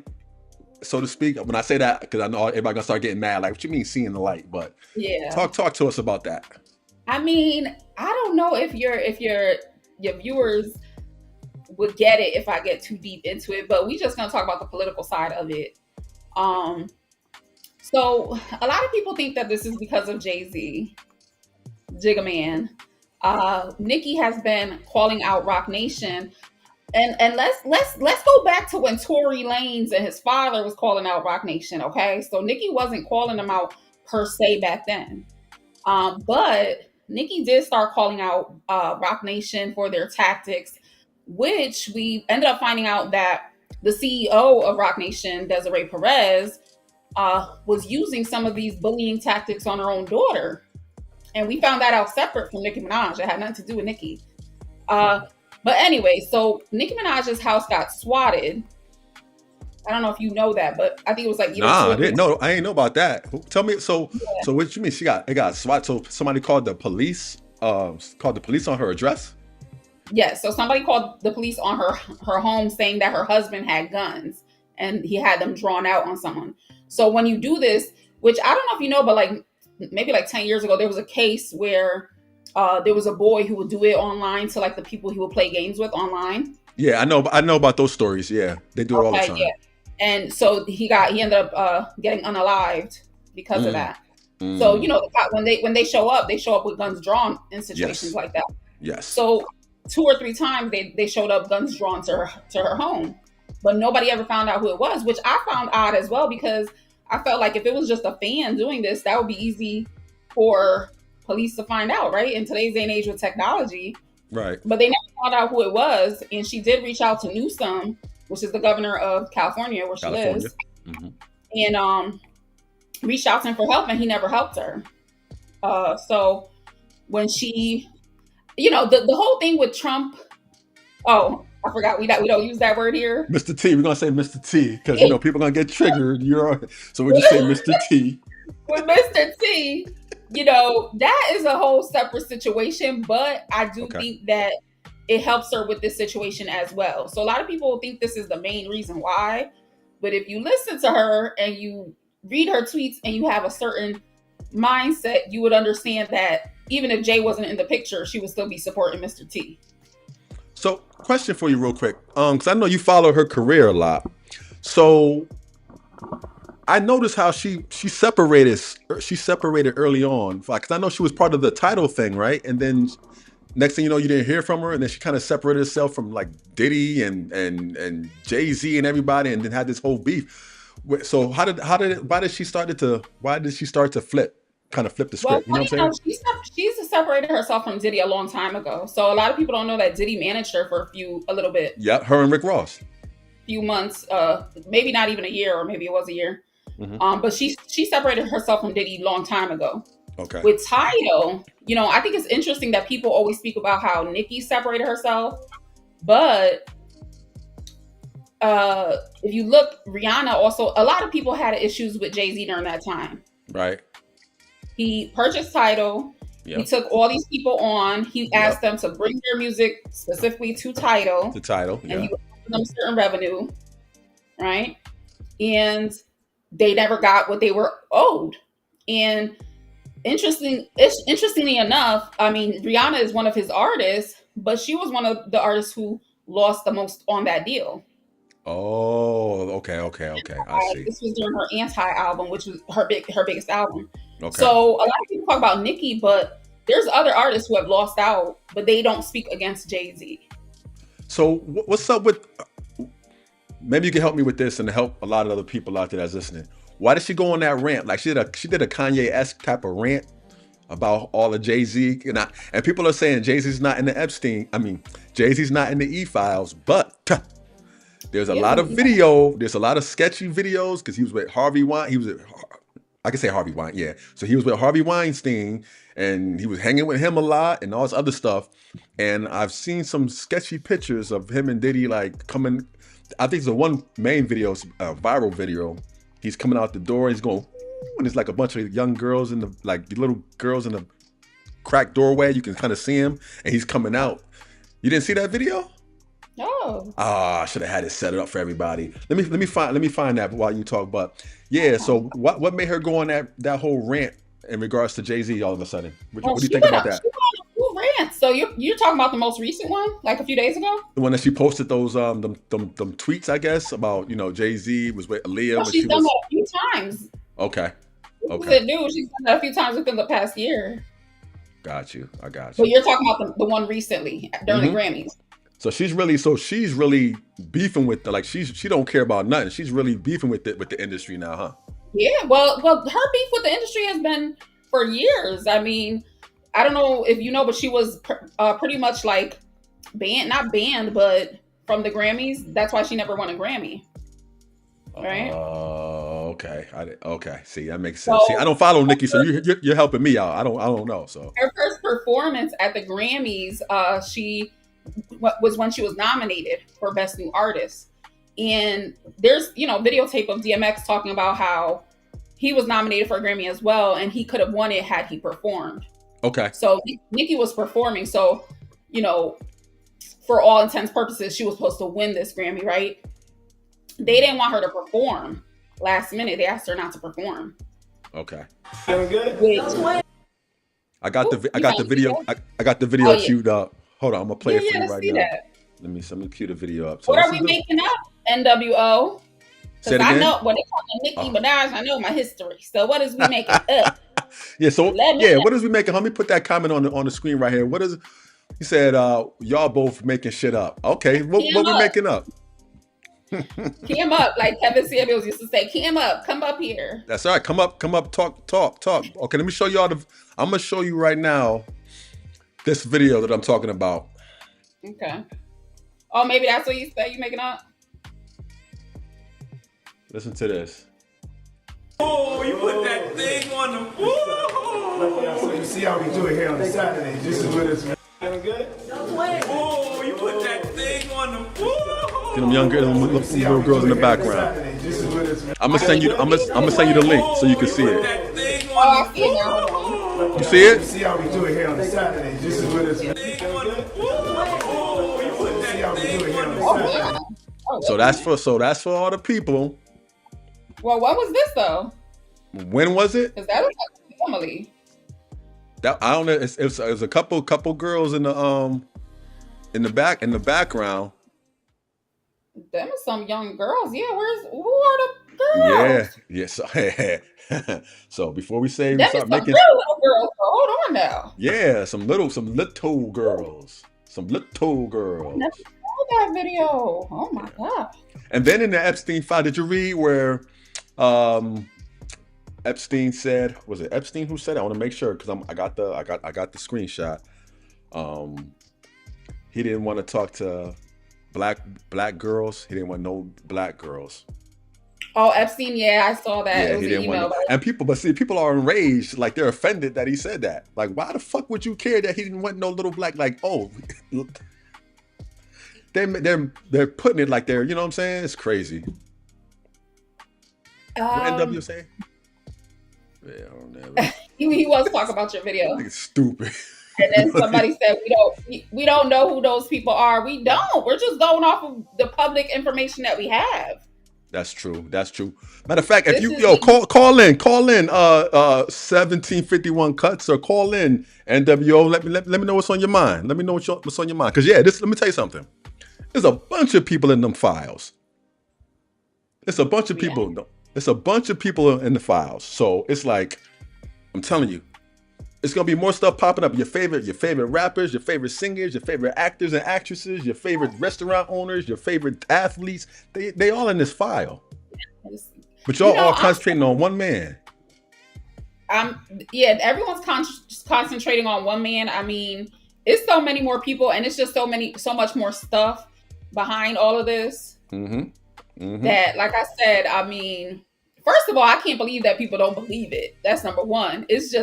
so to speak? When I say that, because I know everybody's gonna start getting mad, like, what you mean seeing the light? But yeah, talk to us about that. I don't know if your viewers would get it if I get too deep into it, but we just gonna talk about the political side of it. So a lot of people think that this is because of Jay-Z, Jigga Man. Nicki has been calling out Rock Nation. And let's go back to when Tory Lanez and his father was calling out Rock Nation, okay? So Nicki wasn't calling them out per se back then. But Nicki did start calling out Rock Nation for their tactics, which we ended up finding out that the CEO of Rock Nation, Desiree Perez, was using some of these bullying tactics on her own daughter. And we found that out separate from Nicki Minaj. It had nothing to do with Nicki. But anyway, so Nicki Minaj's house got swatted. I don't know if you know that, but I think it was like... Nah, I didn't know. I ain't know about that. Tell me, so what you mean it got swatted? So somebody called the police on her address? Yes, so somebody called the police on her home saying that her husband had guns and he had them drawn out on someone. So when you do this, which I don't know if you know, but maybe 10 years ago, there was a case where there was a boy who would do it online to the people he would play games with online. Yeah, I know about those stories. Yeah, they do it all the time. Yeah. And so he ended up getting unalived because of that. So the cop, when they show up with guns drawn in situations like that. Yes. So 2 or 3 times they showed up guns drawn to her home, but nobody ever found out who it was, which I found odd as well, because I felt like if it was just a fan doing this, that would be easy for police to find out, right? In today's day and age with technology. Right. But they never found out who it was. And she did reach out to Newsom, which is the governor of California, where she lives. Mm-hmm. And reached out to him for help, and he never helped her. So when the whole thing with Trump. Oh, I forgot we don't use that word here. Mr. T, we're gonna say Mr. T because people are gonna get triggered. So we'll just say Mr. T. With Mr. T, that is a whole separate situation, but I do think that it helps her with this situation as well. So a lot of people think this is the main reason why, but if you listen to her and you read her tweets and you have a certain mindset, you would understand that even if Jay wasn't in the picture, she would still be supporting Mr. T. So, question for you real quick, because I know you follow her career a lot. So I noticed how she separated early on, because I know she was part of the title thing, right? And then next thing you know, you didn't hear from her, and then she kind of separated herself from like Diddy and Jay-Z and everybody, and then had this whole beef. So why did she start to flip the script? Well, you know what I'm saying? She's separated herself from Diddy a long time ago. So a lot of people don't know that Diddy managed her for a little bit. Yeah, her and Rick Ross. Few months, maybe not even a year, or maybe it was a year. Mm-hmm. But she separated herself from Diddy a long time ago. Okay. With Tidal, I think it's interesting that people always speak about how Nicki separated herself, but if you look, Rihanna also, a lot of people had issues with Jay-Z during that time. Right. He purchased Tidal. Yep. He took all these people on. He asked them to bring their music specifically to Tidal. Yeah. And he would give them certain revenue, right? And they never got what they were owed. And interestingly enough, I mean, Rihanna is one of his artists, but she was one of the artists who lost the most on that deal. Oh, okay. I see. This was during her Anti album, which was her biggest album. Okay. So a lot of people talk about Nicki, but there's other artists who have lost out, but they don't speak against Jay-Z. So what's up with? Maybe you can help me with this and help a lot of other people out there that's listening. Why did she go on that rant? Like she did a Kanye-esque type of rant about all of Jay-Z, and people are saying Jay-Z's not in the Epstein. I mean, Jay-Z's not in the E-files, but there's a lot of video. There's a lot of sketchy videos because he was with Harvey Weinstein. I can say Harvey Weinstein, yeah. So he was with Harvey Weinstein, and he was hanging with him a lot, and all this other stuff. And I've seen some sketchy pictures of him and Diddy like coming. I think it's the one main video, viral video. He's coming out the door. He's going, and there's like a bunch of young girls the little girls in the cracked doorway. You can kind of see him, and he's coming out. You didn't see that video? No. I should have had it set it up for everybody. Let me find that while you talk. But yeah, so what made her go on that whole rant in regards to Jay-Z all of a sudden? What do you think about that? She went on a full rant. So you're talking about the most recent one, like a few days ago? The one that she posted those them tweets, I guess, about Jay-Z was with Aaliyah. No, she's done that a few times. Okay. She's done that a few times within the past year. Got you. I got you. But you're talking about the one recently during the Grammys. So she's really beefing with she don't care about nothing. She's really beefing with the industry now, huh? Yeah, well, her beef with the industry has been for years. I mean, I don't know if you know, but she was pretty much like not banned, but from the Grammys. That's why she never won a Grammy. Right? Okay. Okay. See, that makes sense. See, I don't follow Nicki, so you're helping me out. I don't know. So her first performance at the Grammys, she was when she was nominated for Best New Artist. And there's, videotape of DMX talking about how he was nominated for a Grammy as well, and he could have won it had he performed. Okay. So Nicki was performing. So, for all intents and purposes, she was supposed to win this Grammy, right? They didn't want her to perform. Last minute, they asked her not to perform. Okay. Feeling good? I got the video queued up. Hold on, I'm gonna play it for you right now. Let me cue the video up. So what are we making up, NWO? Because I know when they call me Nicki Minaj, I know my history. So what is we making up? Yeah. So what is we making? Let me put that comment on the screen right here. What is? He said, "Y'all both making shit up." Okay, what we making up? Cam up, like Kevin Samuels used to say. Cam up, come up here. That's all right. Come up, talk. Okay, let me show y'all I'm gonna show you right now this video that I'm talking about. Okay. Oh, maybe that's what you say you making up? Listen to this. Oh, you put that thing on the woo! So you see how we do it here on Saturday. This is what it's. Feeling good? Oh, you put that thing on them. Get them young girls, little girls in the background. I'm gonna send you the link so you can see it. Oh, I see it now. Hold on. You see it? See how we do it here on the Saturday. This is what it's. So that's for all the people. Well, what was this though? When was it? Because that was like family. That I don't know. It's a couple girls in the background. Them are some young girls. Yeah, who are the girls? Yeah. So before we say Them we start is some making real little girls. So hold on now. yeah, some little girls. Some little I girls. never saw that video. Oh my god. And then in the Epstein file, did you read where Epstein said, was it Epstein who said it? I want to make sure because I got the screenshot. He didn't want to talk to black girls. He didn't want no black girls. Oh, Epstein, yeah, I saw that. Yeah, it was he an didn't email. want to, and people are enraged, like they're offended that he said that. Like, why the fuck would you care that he didn't want no little black? Like, oh, they're putting it like they're, you know what I'm saying? It's crazy. What NW say? Yeah, I don't know. He was talking about your video. It's stupid. And then somebody said we don't know who those people are. We don't. We're just going off of the public information that we have. That's true. Matter of fact, if call in 1751 cuts or call in NWO. Let me know what's on your mind. Let me know what's on your mind. Cause let me tell you something. There's a bunch of people in them files. It's a bunch of people. Yeah. It's a bunch of people in the files. So it's like, I'm telling you, it's gonna be more stuff popping up. Your favorite rappers, your favorite singers, your favorite actors and actresses, your favorite restaurant owners, your favorite athletes. They all in this file. But y'all all concentrating on one man. Everyone's concentrating on one man. I mean, it's so many more people, and it's just so much more stuff behind all of this. That, like I said, I mean, first of all, I can't believe that people don't believe it. That's number one. It's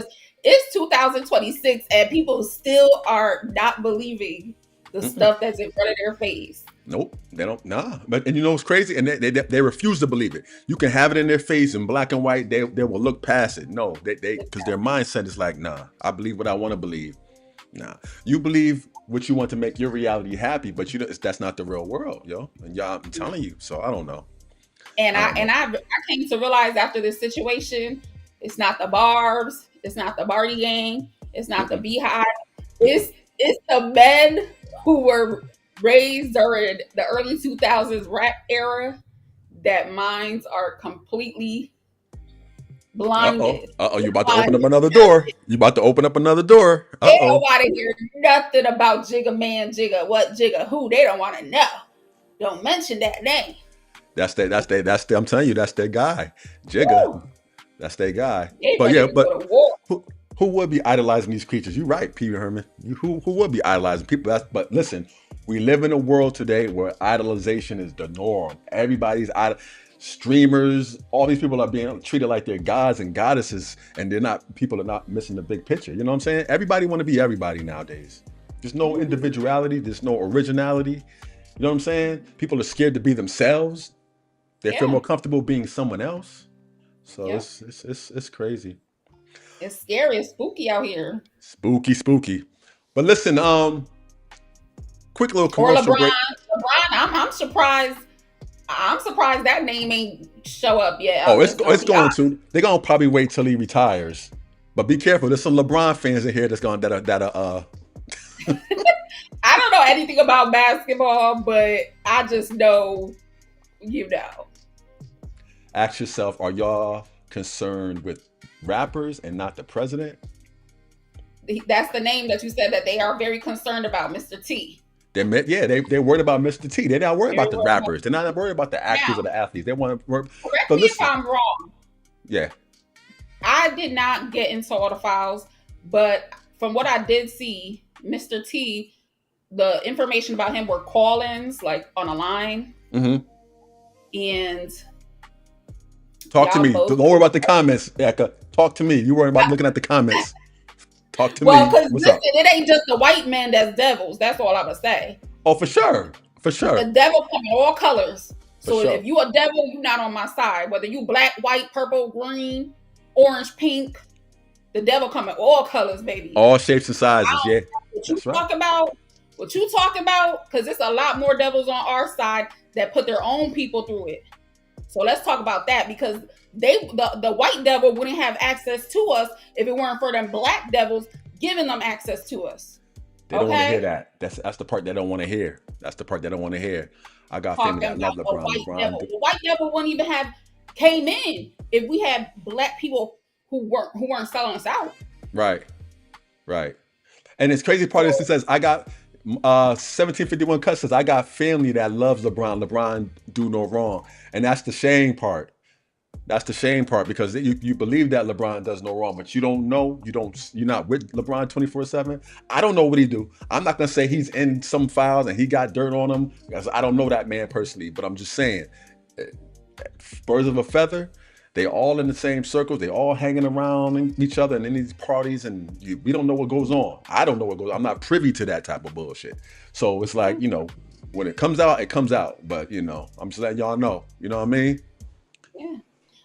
2026 and people still are not believing the stuff that's in front of their face. Nope, they don't. Nah, and you know what's crazy? And they refuse to believe it. You can have it in their face in black and white. They will look past it. No, they because their mindset is like, nah, I believe what I want to believe. Nah, you believe what you want to make your reality happy, but that's not the real world, yo. And y'all, I'm telling you. So I don't know. And I came to realize after this situation, it's not the Barbs, it's not the Barty Gang, it's not the Beehive. It's the men who were raised during the early 2000s rap era that minds are completely blinded. You about to open up another door. You about to open up another door. They don't want to hear nothing about Jigga Man, Jigga, what Jigga, who. They don't want to know. Don't mention that name. That's I'm telling you, that's their guy. Jigga. Woo. That's their guy. Who would be idolizing these creatures? You're right, Peter Herman. Who would be idolizing people? But listen, we live in a world today where idolization is the norm. Everybody's streamers, all these people are being treated like they're gods and goddesses, and people are not missing the big picture. You know what I'm saying? Everybody want to be everybody nowadays. There's no individuality. There's no originality. You know what I'm saying? People are scared to be themselves. They feel more comfortable being someone else. So it's crazy. It's scary. It's spooky out here. Spooky. But listen, quick little commercial break. LeBron, I'm surprised. I'm surprised that name ain't show up yet. Oh, it's going to. They're gonna probably wait till he retires. But be careful. There's some LeBron fans in here that I don't know anything about basketball, but I just know, Ask yourself, are y'all concerned with rappers and not the president? That's the name that you said that they are very concerned about, Mr. T. They're worried about Mr. T. They're not worried about the rappers. They're not worried about the actors or the athletes. They want to work. Correct me if I'm wrong. Yeah. I did not get into all the files, but from what I did see, Mr. T, the information about him were call-ins, like on a line. Mm-hmm. And talk to me. Don't worry about the comments, Ecka. Talk to me. You worry about looking at the comments. Talk to Well, me. because What's listen, up? it ain't just the white men that's devils. That's all I'm gonna say. Oh, for sure. For The sure. devil come in all colors. For So sure. if you a devil, you not on my side. Whether you black, white, purple, green, orange, pink, the devil come in all colors, baby. All shapes and So I sizes. Yeah. don't know what you That's right. talk about. What you talking about? Because it's a lot more devils on our side that put their own people through it. So let's talk about that because the white devil wouldn't have access to us if it weren't for them black devils giving them access to us. They don't want to hear Okay? that. That's the part they don't want to hear. That's the part they don't want to hear. I got family Talking that love about the LeBron. white devil. LeBron. The white devil wouldn't even have came in if we had black people who weren't selling us out. Right. Right. And it's crazy part is it says I got 1751 cuts says I got family that loves LeBron. LeBron do no wrong. And that's the shame part. That's the shame part because you believe that LeBron does no wrong, but you don't know. You're not with LeBron 24/7. I don't know what he do. I'm not gonna say he's in some files and he got dirt on him because I don't know that man personally. But I'm just saying, birds of a feather. They all in the same circles. They all hanging around each other and in these parties, and we don't know what goes on. I don't know what goes on. I'm not privy to that type of bullshit. So it's like, when it comes out, it comes out. But I'm just letting y'all know. You know what I mean? Yeah.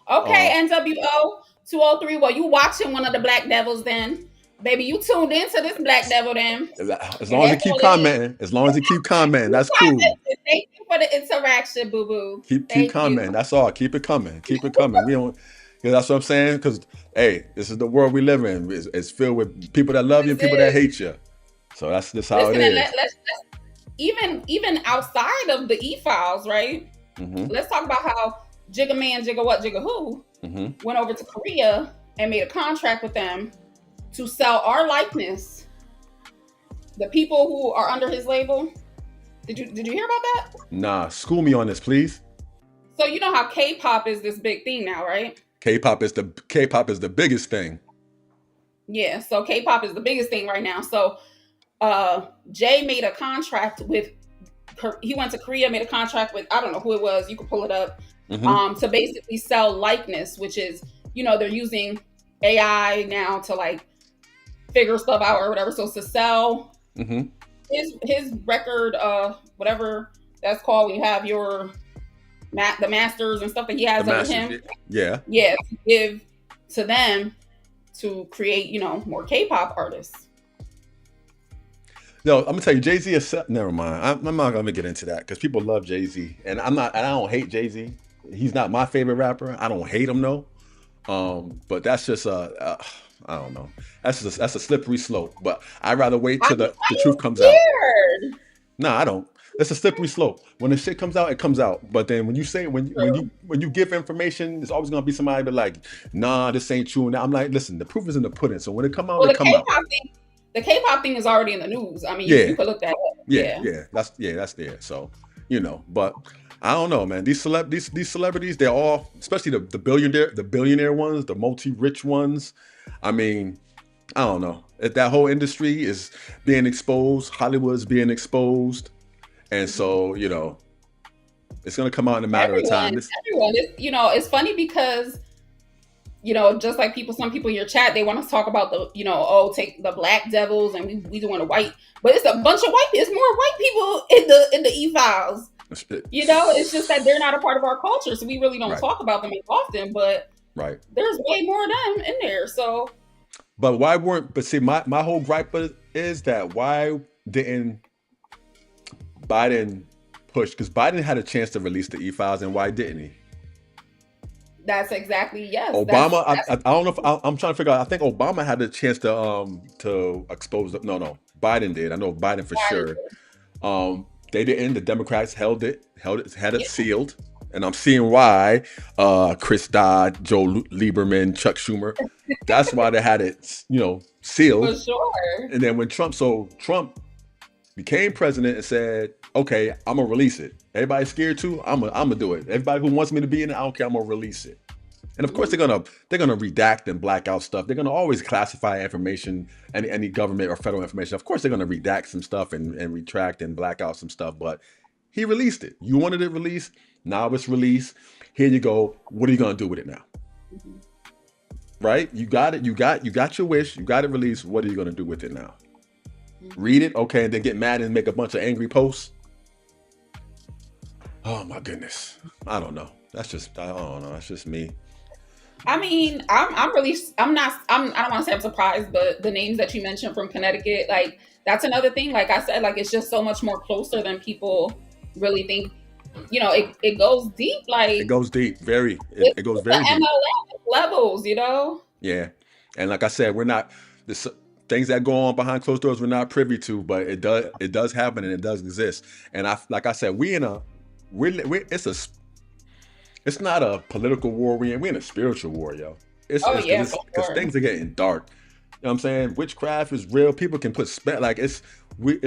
Okay, NWO 203. Well, you watching one of the Black Devils then. Baby, you tuned into this Black Devil then. As And long as that's you keep all it is. commenting, that's cool. Thank you for the interaction, boo boo. Keep Thank you. commenting. That's all. Keep it coming. Keep it coming. We don't. That's what I'm saying. Because hey, this is the world we live in. It's filled with people that love you and people that hate you. So that's just how Listen, it and is. let's even outside of the e-files, right? Let's talk about how Jigga Man, Jigga What, Jigga Who went over to Korea and made a contract with them to sell our likeness. The people who are under his label. Did you hear about that? Nah, school me on this, please. So you know how K-pop is this big thing now, right? K-pop is the biggest thing. Yeah, so K-pop is the biggest thing right now. So Jay made a contract with. He went to Korea, made a contract with, I don't know who it was. You can pull it up. To basically sell likeness, which is, they're using AI now to like figure stuff out or whatever. So to sell his record, whatever that's called, when you have the masters and stuff that he has under him. Yeah. Yeah, to give to them to create, more K-pop artists. No, I'm gonna tell you, Jay-Z is never mind. I'm not gonna get into that because people love Jay-Z, and I don't hate Jay-Z. He's not my favorite rapper. I don't hate him though. But that's just I don't know. That's a slippery slope. But I'd rather wait till the truth comes out. No, I don't. That's a slippery slope. When the shit comes out, it comes out. But then when you give information, there's always gonna be somebody be like, nah, this ain't true. And I'm like, listen, the proof is in the pudding. So when it come out, it come out. The K-pop thing is already in the news. I mean, you could look that up. Yeah, that's there. So, but I don't know, man. These celebrities, they're all, especially the billionaire ones, the multi-rich ones. I mean, I don't know. If that whole industry is being exposed, Hollywood's being exposed, and so it's gonna come out in a matter of time. Everyone, it's funny because. Just like some people in your chat, they want to talk about take the black devils and we doing a white, but it's a bunch of it's more white people in the e-files. It's just that they're not a part of our culture, so we really don't talk about them as often. But there's way more of them in there. So, but see, my whole gripe is that why didn't Biden push? Because Biden had a chance to release the e-files, and why didn't he? That's exactly, yes. Obama, I don't know if I'm trying to figure out. I think Obama had a chance to expose them. No, Biden did. I know Biden for sure. They didn't. The Democrats had it sealed, and I'm seeing why. Chris Dodd, Joe Lieberman, Chuck Schumer. That's why they had it, sealed. For sure. And then when Trump became president and said, okay, I'm gonna release it. Everybody's scared too. I'm gonna do it. Everybody who wants me to be in it, I don't care. I'm gonna release it. And of course, they're gonna redact and black out stuff. They're gonna always classify information, any government or federal information. Of course, they're gonna redact some stuff and retract and black out some stuff. But he released it. You wanted it released. Now it's released. Here you go. What are you gonna do with it now? right? You got it. You got your wish. You got it released. What are you gonna do with it now? Read it, okay, and then get mad and make a bunch of angry posts. Oh my goodness. I don't know. I don't know. That's just me. I mean, I don't want to say I'm surprised, but the names that you mentioned from Connecticut, like that's another thing. Like I said, like it's just so much more closer than people really think. It goes deep. It Like goes deep. It goes it's the very deep. MLM levels. Yeah. And like I said, we're not this things that go on behind closed doors we're not privy to, but it does happen and it does exist. And like I said, it's not a political war we're in a spiritual war, yo. Oh yeah, for Because sure. things are getting dark. You know what I'm saying? Witchcraft is real. People can put spell like it's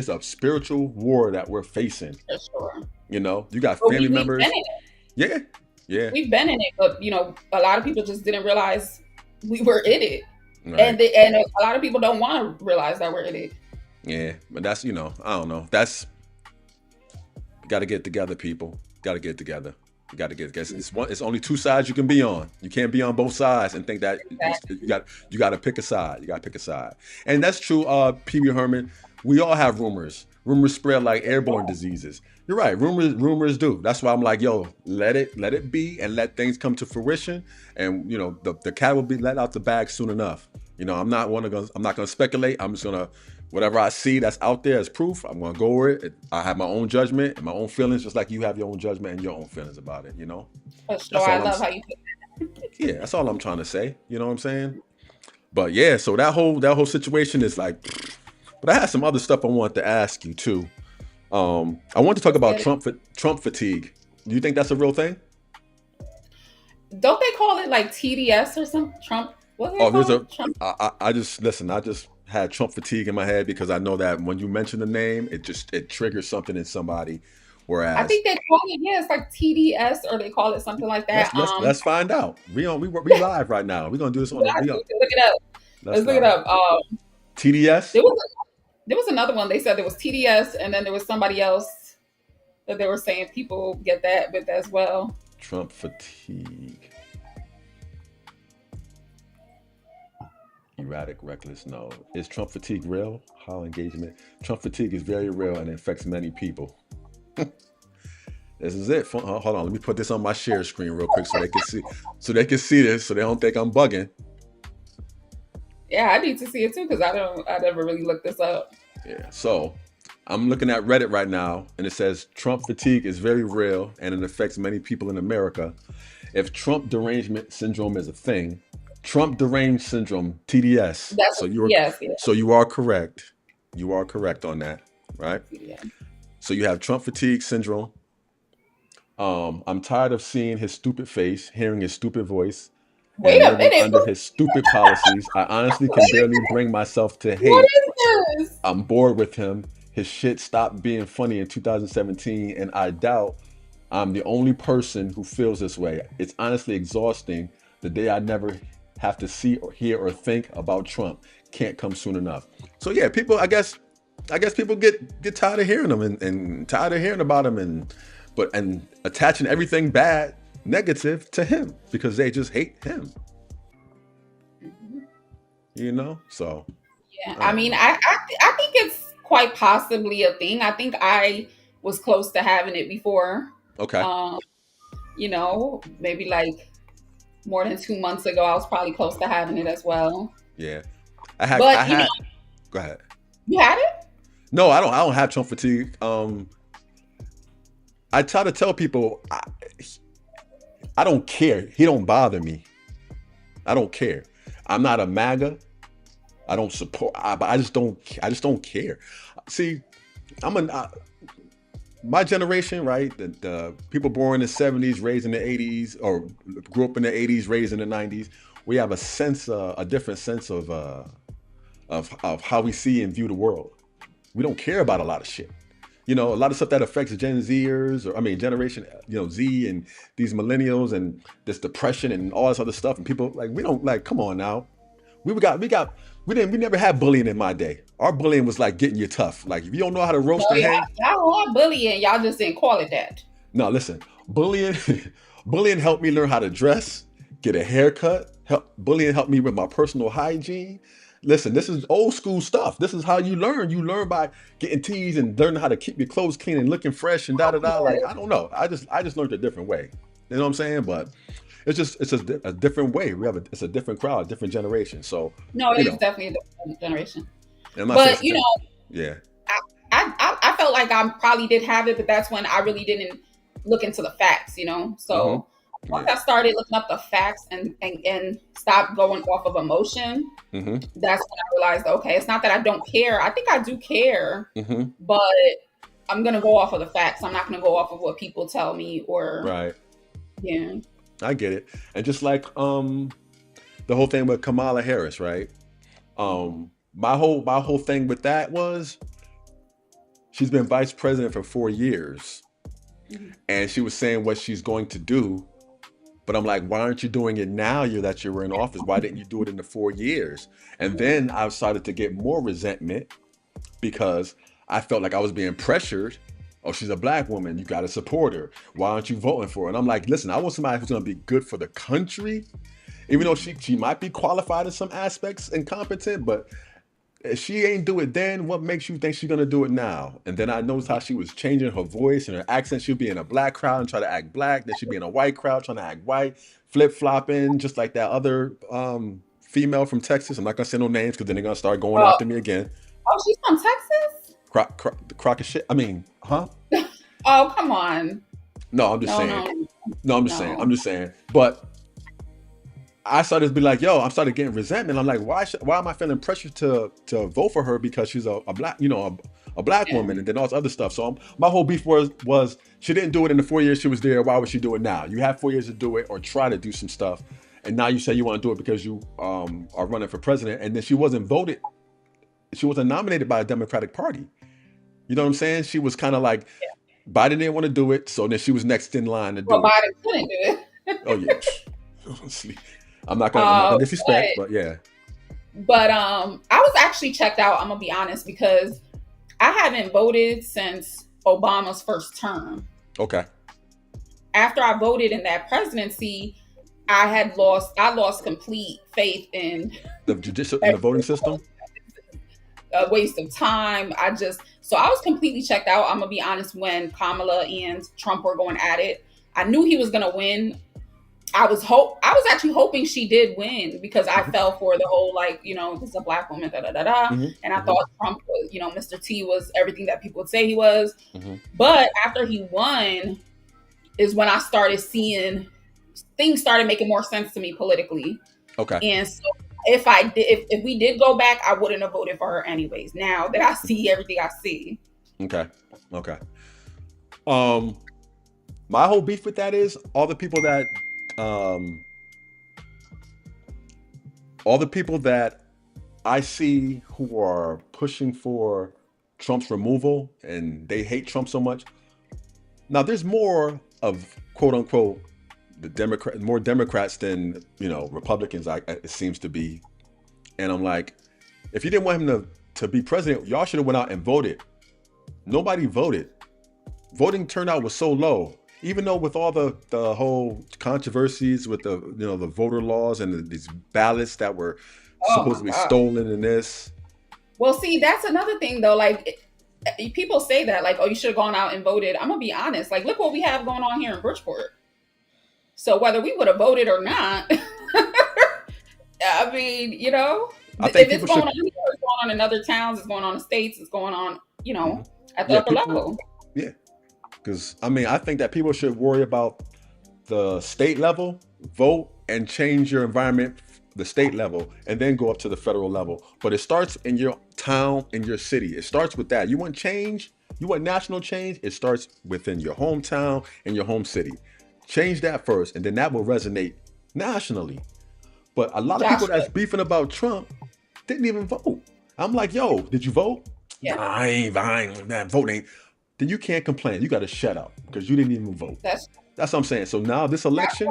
a spiritual war that we're facing. For sure. You got But family we've members. been in it. Yeah. Yeah. We've been in it, but a lot of people just didn't realize we were in it, Right. and a lot of people don't want to realize that we're in it. Yeah. But that's, I don't know. That's got to get together, people. Got to get together. You got to get. It's only two sides you can be on. You can't be on both sides and think that Exactly. you got to pick a side. You got to pick a side, and that's true. Pee Wee Herman. We all have rumors. Rumors spread like airborne diseases. You're right. Rumors do. That's why I'm like, yo, let it be, and let things come to fruition. And the cat will be let out the bag soon enough. I'm not gonna speculate. I'm just gonna whatever I see that's out there as proof. I'm gonna go with it. I have my own judgment and my own feelings, just like you have your own judgment and your own feelings about it. For sure, That's I all love how you put yeah. That's all I'm trying to say. You know what I'm saying? But yeah, so that whole situation is like. But I had some other stuff I wanted to ask you too. I want to talk about that. Trump fatigue. Do you think that's a real thing? Don't they call it like TDS or something? Trump? What do they Oh, call it? Trump. I just listen. I just had Trump fatigue in my head because I know that when you mention the name, it triggers something in somebody. I Whereas think they call it, yeah, it's like TDS or they call it something like that. let's find out. We live right now. We're gonna do this on. I need to look it up. Let's Let's look it live. up. TDS. There was another one. They said there was TDS, and then there was somebody else that they were saying people get that with as well. Trump fatigue. Erratic, reckless. No. Is Trump fatigue real? How engagement? Trump fatigue is very real and it affects many people. This is it. Hold on. Let me put this on my share screen real quick so they can see. So they can see this. So they don't think I'm bugging. Yeah, I need to see it too because I never really looked this up. Yeah. So I'm looking at Reddit right now, and it says Trump fatigue is very real and it affects many people in America. If Trump derangement syndrome is a thing, Trump deranged syndrome (TDS). That's yes, yeah. So you are correct. You are correct on that, right? Yeah. So you have Trump fatigue syndrome. I'm tired of seeing his stupid face, hearing his stupid voice, Wait and a living minute. under his stupid policies. I honestly can barely bring myself to What hate. is this? I'm bored with him. His shit stopped being funny in 2017, and I doubt I'm the only person who feels this way. It's honestly exhausting. The day I never have to see or hear or think about Trump can't come soon enough. So yeah, people. I guess people get tired of hearing him and tired of hearing about him and attaching everything bad, negative to him because they just hate him. So Yeah, I mean, I think it's quite possibly a thing. I think I was close to having it before. okay, Um, maybe like more than 2 months ago, I was probably close to having it as well. yeah, I had. But Go ahead. you had it? No, I don't have Trump fatigue. I try to tell people I don't care. He don't bother me. I don't care. I'm not a MAGA. I don't support. But I just don't. I just don't care. See, my generation, right? The people born in the 70s, raised in the 80s, or grew up in the 80s, raised in the 90s. We have a different sense of how we see and view the world. We don't care about a lot of shit. A lot of stuff that affects Gen Zers, Generation, Z and these millennials and this depression and all this other stuff. And people we don't come on now. We never had bullying in my day. Our bullying was like getting you tough. Like if you don't know how to roast No, or hang. y'all are bullying. Y'all just didn't call it that. No, listen, bullying helped me learn how to dress, get a haircut, bullying helped me with my personal hygiene. Listen, this is old school stuff. This is how you learn. You learn by getting teased and learning how to keep your clothes clean and looking fresh and da da da. Like, I don't know. I just learned a different way. You know what I'm saying? But it's just a different way. It's a different crowd, a different generation. So no, it is definitely a different generation. But yeah, I felt like I probably did have it, but that's when I really didn't look into the facts. So once I started looking up the facts and stopped going off of emotion, that's when I realized, okay, it's not that I don't care. I think I do care, but I'm gonna go off of the facts. I'm not gonna go off of what people tell me or yeah. I get it. And just like the whole thing with Kamala Harris, right? My whole thing with that was she's been vice president for 4 years, and she was saying what she's going to do. But I'm like, why aren't you doing it now that you're in office? Why didn't you do it in the 4 years? And then I started to get more resentment because I felt like I was being pressured. Oh, she's a black woman. You got to support her. Why aren't you voting for her? And I'm like, listen, I want somebody who's going to be good for the country, even though she might be qualified in some aspects and competent. But if she ain't do it then, what makes you think she's going to do it now? And then I noticed how she was changing her voice and her accent. She'd be in a black crowd and try to act black. Then she'd be in a white crowd trying to act white, flip-flopping, just like that other female from Texas. I'm not going to say no names because then they're going to start going after me again. Oh, she's from Texas? The crock of shit. I mean, huh? Oh, come on. No, I'm just saying. No, I'm just saying. But I started to be like, yo, I started getting resentment. I'm like, why am I feeling pressure to vote for her because she's a black, a black woman, and then all this other stuff. So my whole beef was she didn't do it in the 4 years she was there. Why would she do it now? You have 4 years to do it or try to do some stuff, and now you say you want to do it because you are running for president, and then she wasn't voted. She wasn't nominated by a Democratic Party. You know what I'm saying? She was kind of like, Biden didn't want to do it, so then she was next in line to do it. Biden couldn't do it. Oh yeah. I'm not gonna disrespect, but yeah. But I was actually checked out, I'm gonna be honest, because I haven't voted since Obama's first term. Okay. After I voted in that presidency, I lost complete faith in the voting system. A waste of time. So I was completely checked out. I'm gonna be honest. When Kamala and Trump were going at it, I knew he was gonna win. I was actually hoping she did win because I fell for the whole this is a black woman, and I thought Trump was, Mr. T was everything that people would say he was. But after he won, is when I started seeing things started making more sense to me politically. Okay, and so. If we did go back, I wouldn't have voted for her anyways. Now that I see everything I see. Okay. My whole beef with that is all the people that I see who are pushing for Trump's removal and they hate Trump so much. Now there's more of quote unquote more Democrats than Republicans. It seems to be, and I'm like, if you didn't want him to be president, y'all should have went out and voted. Nobody voted. Voting turnout was so low, even though with all the whole controversies with the the voter laws and these ballots that were supposed to be stolen in this. Well, see, that's another thing though. Like people say that, like, oh, you should have gone out and voted. I'm gonna be honest. Like, look what we have going on here in Bridgeport. So whether we would have voted or not, I mean, if it's going on here, it's going on in other towns, it's going on in states, it's going on, at the upper level. Yeah. Because, I think that people should worry about the state level, vote, and change your environment, the state level, and then go up to the federal level. But it starts in your town, in your city. It starts with that. You want change? You want national change? It starts within your hometown and your home city. Change that first, and then that will resonate nationally. But a lot of people that's beefing about Trump didn't even vote. I'm like, yo, did you vote? Yeah. Nah, I ain't voting. Then you can't complain. You got to shut up because you didn't even vote. That's what I'm saying. So now this election,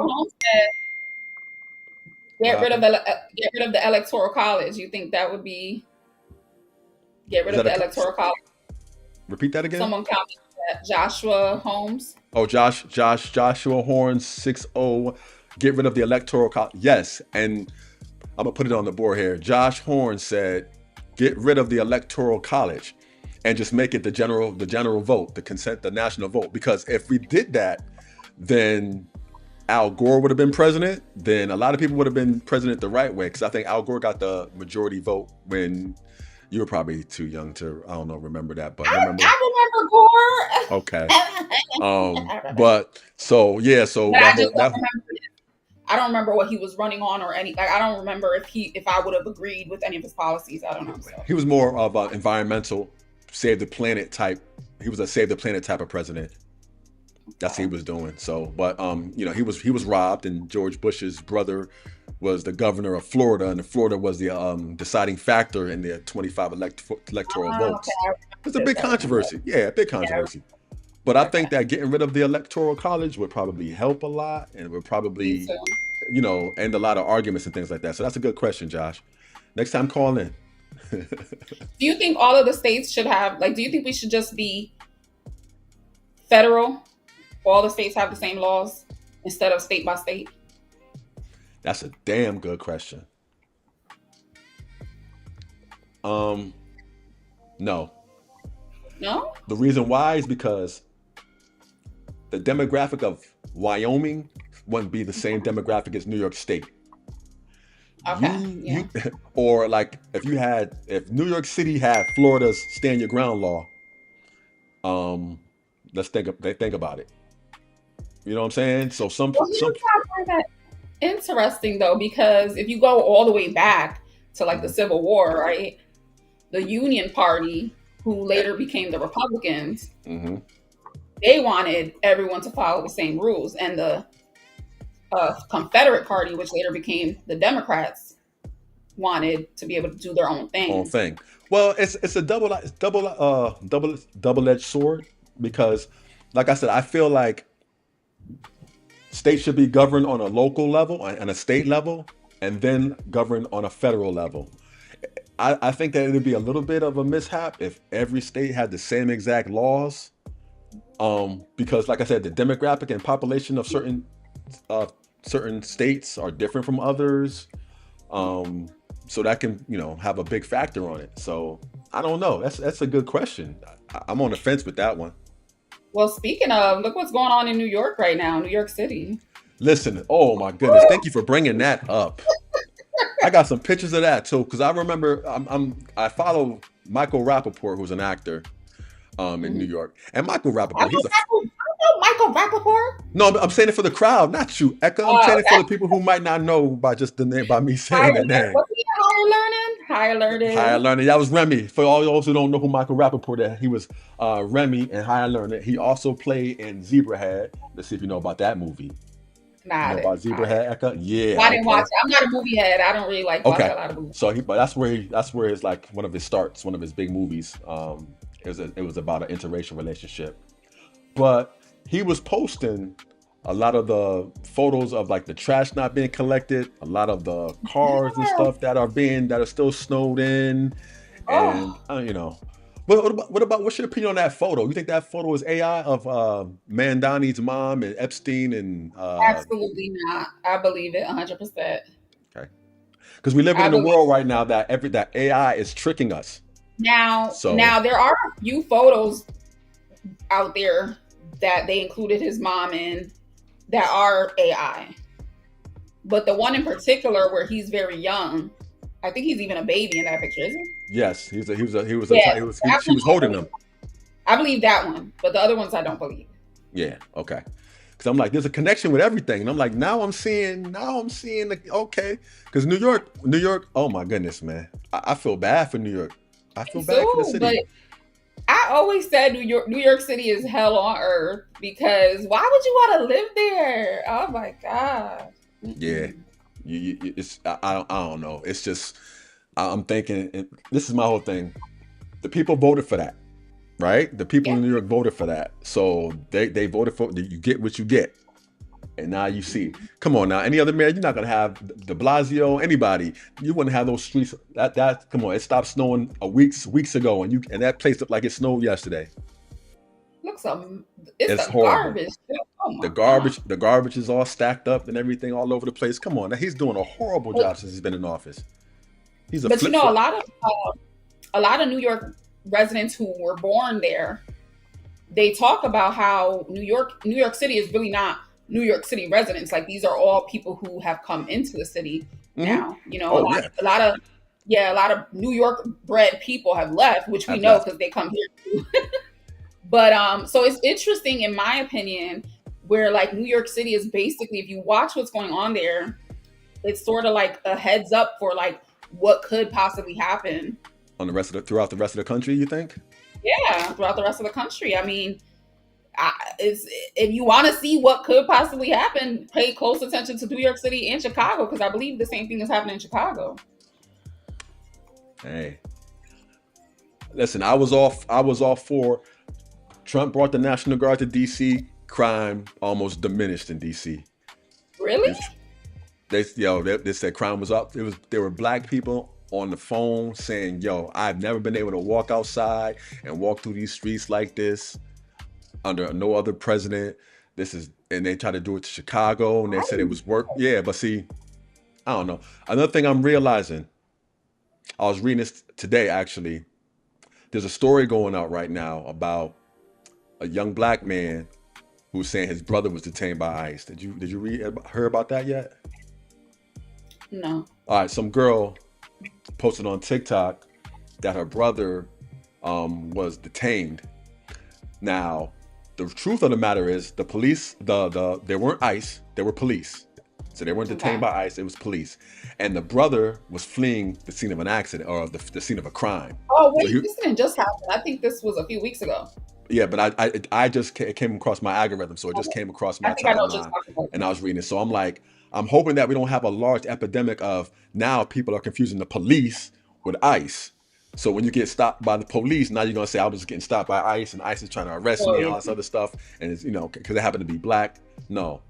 get rid of the electoral college. You think that would be get rid of the electoral college? Repeat that again. Someone commented that Joshua Holmes. Oh, Joshua Horn 60. Get rid of the electoral college. Yes, and I'm gonna put it on the board here. Josh Horn said, get rid of the electoral college and just make it the general vote, the national vote. Because if we did that, then Al Gore would have been president. Then a lot of people would have been president the right way. Because I think Al Gore got the majority vote when you were probably too young to, I don't know, remember that. But I remember Gore. Okay. But so yeah, so but I just don't remember. I don't remember what he was running on or any. Like, I don't remember if I would have agreed with any of his policies. I don't know. So. He was more of an environmental, save the planet type. He was a save the planet type of president. That's what he was doing. So, but you know, he was robbed, and George Bush's brother was the governor of Florida, and Florida was the deciding factor in the 25 electoral votes. Okay. It's a big controversy. Yeah, a big controversy. Yeah. But I think that getting rid of the electoral college would probably help a lot, and would probably, you know, end a lot of arguments and things like that. So that's a good question, Josh. Next time, call in. Do you think all of the states should have, like, do you think we should just be federal? All the states have the same laws instead of state by state? That's a damn good question. No. No? The reason why is because the demographic of Wyoming wouldn't be the same demographic as New York State. Okay. Or like if New York City had Florida's stand your ground law, let's think about it. You know what I'm saying? So I find that interesting though, because if you go all the way back to like the Civil War, right? The Union Party, who later became the Republicans, they wanted everyone to follow the same rules, and the Confederate Party, which later became the Democrats, wanted to be able to do their own thing. Well, it's a double-edged sword, because, like I said, I feel like states should be governed on a local level and a state level, and then governed on a federal level. I think that it would be a little bit of a mishap if every state had the same exact laws, because, like I said, the demographic and population of certain states are different from others, so that can, you know, have a big factor on it. So I don't know. That's a good question. I'm on the fence with that one. Well, speaking of, look what's going on in New York right now, New York City. Listen, oh my goodness, thank you for bringing that up. I got some pictures of that too, because I remember I follow Michael Rappaport, who's an actor in New York, and Michael Rappaport. Michael Rappaport? No, I'm saying it for the crowd, not you, Ecka. I'm saying it for the people who might not know by just the name, by me saying the name. What's he, Higher Learning? That was Remy. For all those who don't know who Michael Rappaport is, he was Remy in Higher Learning. He also played in Zebrahead. Let's see if you know about that movie. Nah, you know about Zebrahead, Ecka? Yeah. I didn't watch it. I'm not a movie head. I don't really like watch a lot of movies. So but that's where it's like one of his starts, one of his big movies. It was about an interracial relationship. But he was posting a lot of the photos of like the trash not being collected, a lot of the cars and stuff that are still snowed in, and you know. What's your opinion on that photo? You think that photo is AI of Mandani's mom and Epstein and? Absolutely not. I believe it 100%. Okay, because we live in a world right now that AI is tricking us. Now there are a few photos out there that they included his mom in that are AI, but the one in particular where he's very young, I think he's even a baby in that picture, isn't he? Yes, she was holding him. I believe that one, but the other ones I don't believe. Yeah, okay. Because I'm like, there's a connection with everything, and I'm like, now I'm seeing okay. Because New York. Oh my goodness, man, I feel bad for New York. I feel bad for the city. But I always said New York City is hell on earth, because why would you want to live there? Oh my God. Yeah, it's I don't know. It's just I'm thinking, this is my whole thing. The people voted for that, right? The people in New York voted for that, so they voted for, you get what you get. And now you see, come on now, any other mayor, you're not gonna have de Blasio, anybody. You wouldn't have those streets. That come on, it stopped snowing weeks ago, and that place looked like it snowed yesterday. It's horrible. Garbage. The garbage is all stacked up and everything all over the place. Come on, now he's doing a horrible job since he's been in office. He's a But flip you know, flop. a lot of New York residents who were born there, they talk about how New York City is really not New York City residents. Like these are all people who have come into the city now. You know, a lot of New York bred people have left, which we know because they come here too. But so it's interesting in my opinion, where like New York City is basically, if you watch what's going on there, it's sort of like a heads up for like what could possibly happen On throughout the rest of the country, you think? Yeah, throughout the rest of the country. I mean, if you want to see what could possibly happen, pay close attention to New York City and Chicago, because I believe the same thing is happening in Chicago. Hey, listen, I was all for Trump brought the National Guard to DC. Crime almost diminished in DC. Really? They said crime was up. There were black people on the phone saying, "Yo, I've never been able to walk outside and walk through these streets like this under no other president." And they tried to do it to Chicago, and they said it was work. Yeah, but see, I don't know. Another thing I'm realizing, I was reading this today actually. There's a story going out right now about a young black man who's saying his brother was detained by ICE. Did you hear about that yet? No. All right, some girl posted on TikTok that her brother was detained. Now, the truth of the matter is the police, they weren't ICE, they were police. So they weren't detained by ICE, it was police. And the brother was fleeing the scene of an accident or the scene of a crime. Oh, wait, this didn't just happen. I think this was a few weeks ago. Yeah, but I just came across my algorithm, so it just came across my timeline, and I was reading it. So I'm hoping that we don't have a large epidemic of now people are confusing the police with ICE. So when you get stopped by the police, now you're gonna say I was getting stopped by ICE, and ICE is trying to arrest me and all this other stuff, and it's because it happened to be black. No,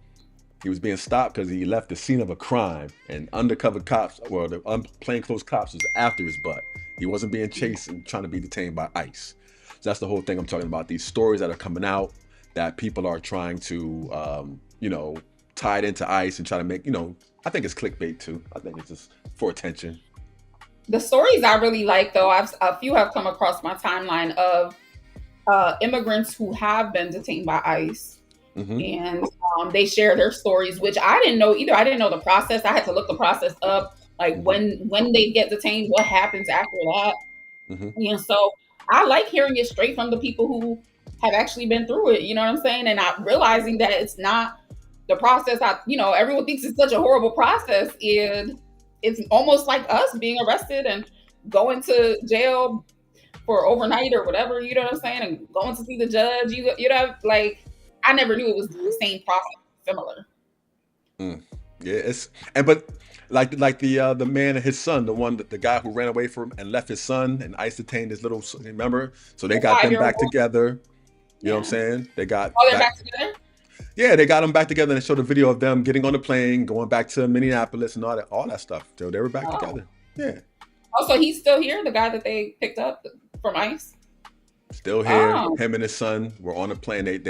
he was being stopped because he left the scene of a crime, and undercover cops, well, the plainclothes cops was after his butt. He wasn't being chased and trying to be detained by ICE. So that's the whole thing I'm talking about. These stories that are coming out that people are trying to, tie it into ICE and try to make, I think it's clickbait too. I think it's just for attention. The stories I really like, though, a few have come across my timeline of immigrants who have been detained by ICE. And they share their stories, which I didn't know either. I didn't know the process. I had to look the process up, like when they get detained, what happens after that. And so I like hearing it straight from the people who have actually been through it. You know what I'm saying? And not realizing that it's not the process. Everyone thinks it's such a horrible process. And it's almost like us being arrested and going to jail for overnight or whatever. You know what I'm saying? And going to see the judge. I never knew it was the same process, similar. Yeah, but like the man and his son, the guy who ran away from and left his son, and ICE detained his little son, remember? So they got them back together. You know what I'm saying? They got they're back together? Yeah, they got them back together and showed a video of them getting on the plane, going back to Minneapolis and all that stuff. So they were back together. Yeah. Oh, so he's still here, the guy that they picked up from ICE? Still here. Him and his son were on the plane. They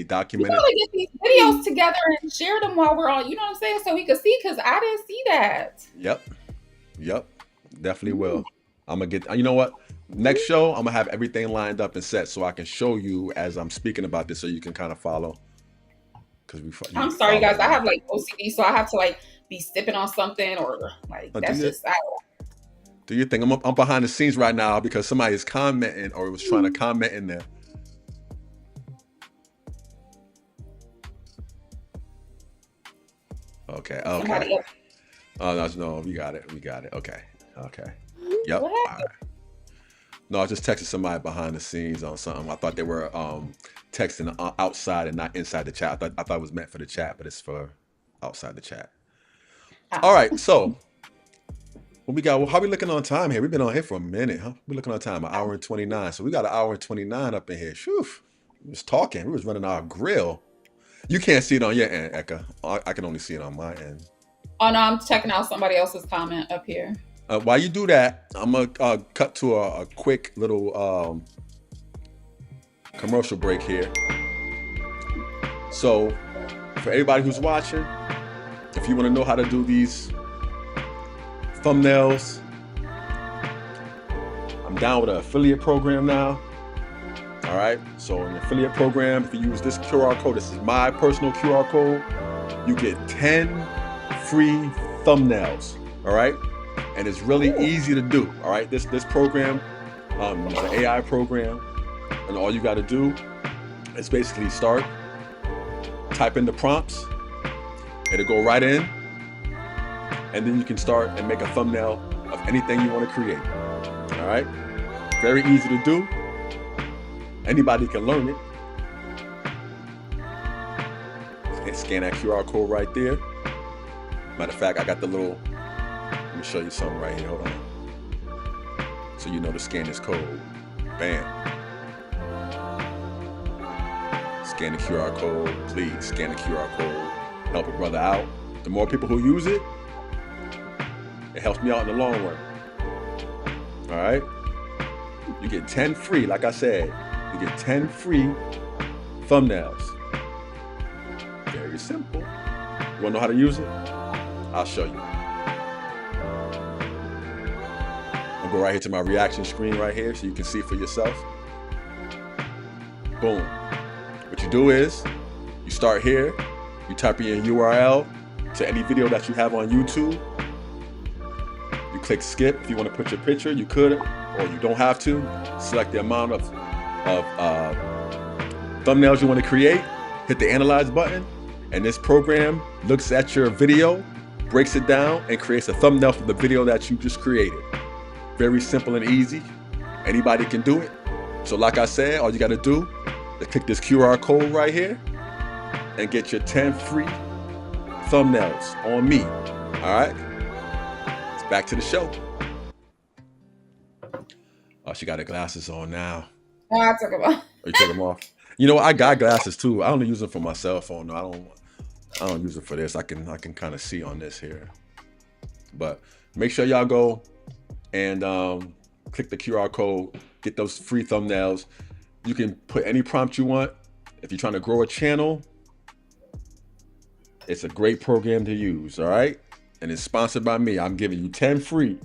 documented. You gotta get these videos together and share them while we're on. You know what I'm saying? So we could see, because I didn't see that. Yep. Definitely will. I'm gonna get. You know what? Next show, I'm gonna have everything lined up and set so I can show you as I'm speaking about this, so you can kind of follow. I'm sorry, guys. I have like OCD, so I have to like be sipping on something or like that's just. Do your thing. I'm behind the scenes right now because somebody is commenting or was trying to comment in there. Okay. Oh, no, we got it. Okay. Yep. All right. No, I just texted somebody behind the scenes on something. I thought they were texting outside and not inside the chat. I thought it was meant for the chat, but it's for outside the chat. All right, so what we got? How we looking on time here? We've been on here for a minute, huh? We're looking on time, 1 hour and 29. So we got 1 hour and 29 up in here. Shoo! We was talking. We was running our grill. You can't see it on your end, Ecka. I can only see it on my end. Oh no, I'm checking out somebody else's comment up here. While you do that, I'm gonna cut to a quick little commercial break here. So for everybody who's watching, if you want to know how to do these thumbnails, I'm down with an affiliate program now. All right, so in the affiliate program, if you use this QR code, this is my personal QR code, you get 10 free thumbnails. All right, and it's really easy to do. All right, this program is an AI program, and all you got to do is basically start, type in the prompts, it'll go right in, and then you can start and make a thumbnail of anything you want to create. All right, very easy to do. Anybody can learn it. Scan that QR code right there. Matter of fact, I got the little, let me show you something right here, hold on. So you know to scan this code. Bam. Scan the QR code, please scan the QR code. Help a brother out. The more people who use it, it helps me out in the long run. All right? You get 10 free, like I said. You get 10 free thumbnails. Very simple. You wanna know how to use it? I'll show you. I'll go right here to my reaction screen right here so you can see for yourself. Boom. What you do is, you start here, you type in your URL to any video that you have on YouTube. You click skip. If you want to put your picture, you could, or you don't have to. Select the amount of thumbnails you want to create, hit the analyze button, and this program looks at your video, breaks it down, and creates a thumbnail for the video that you just created. Very simple and easy. Anybody can do it. So like I said, all you got to do is click this QR code right here and get your 10 free thumbnails on me. All right? It's back to the show. Oh, she got her glasses on now. Oh, I took them off. Oh, you took them off? You know, I got glasses too. I only use them for my cell phone. No, I don't use it for this. I can kind of see on this here. But make sure y'all go and click the QR code, get those free thumbnails. You can put any prompt you want. If you're trying to grow a channel, it's a great program to use, all right? And it's sponsored by me. I'm giving you 10 free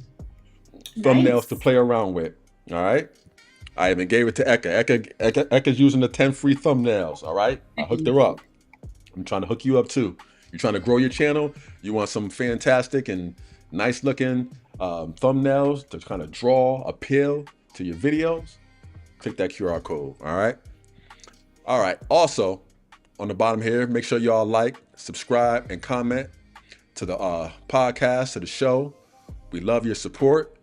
thumbnails to play around with, all right? I even gave it to Ecka. Ecka's using the 10 free thumbnails, all right? I hooked her up. I'm trying to hook you up too. You're trying to grow your channel. You want some fantastic and nice looking thumbnails to kind of draw appeal to your videos. Click that QR code, all right? All right, also on the bottom here, make sure y'all like, subscribe, and comment to the podcast, to the show. We love your support.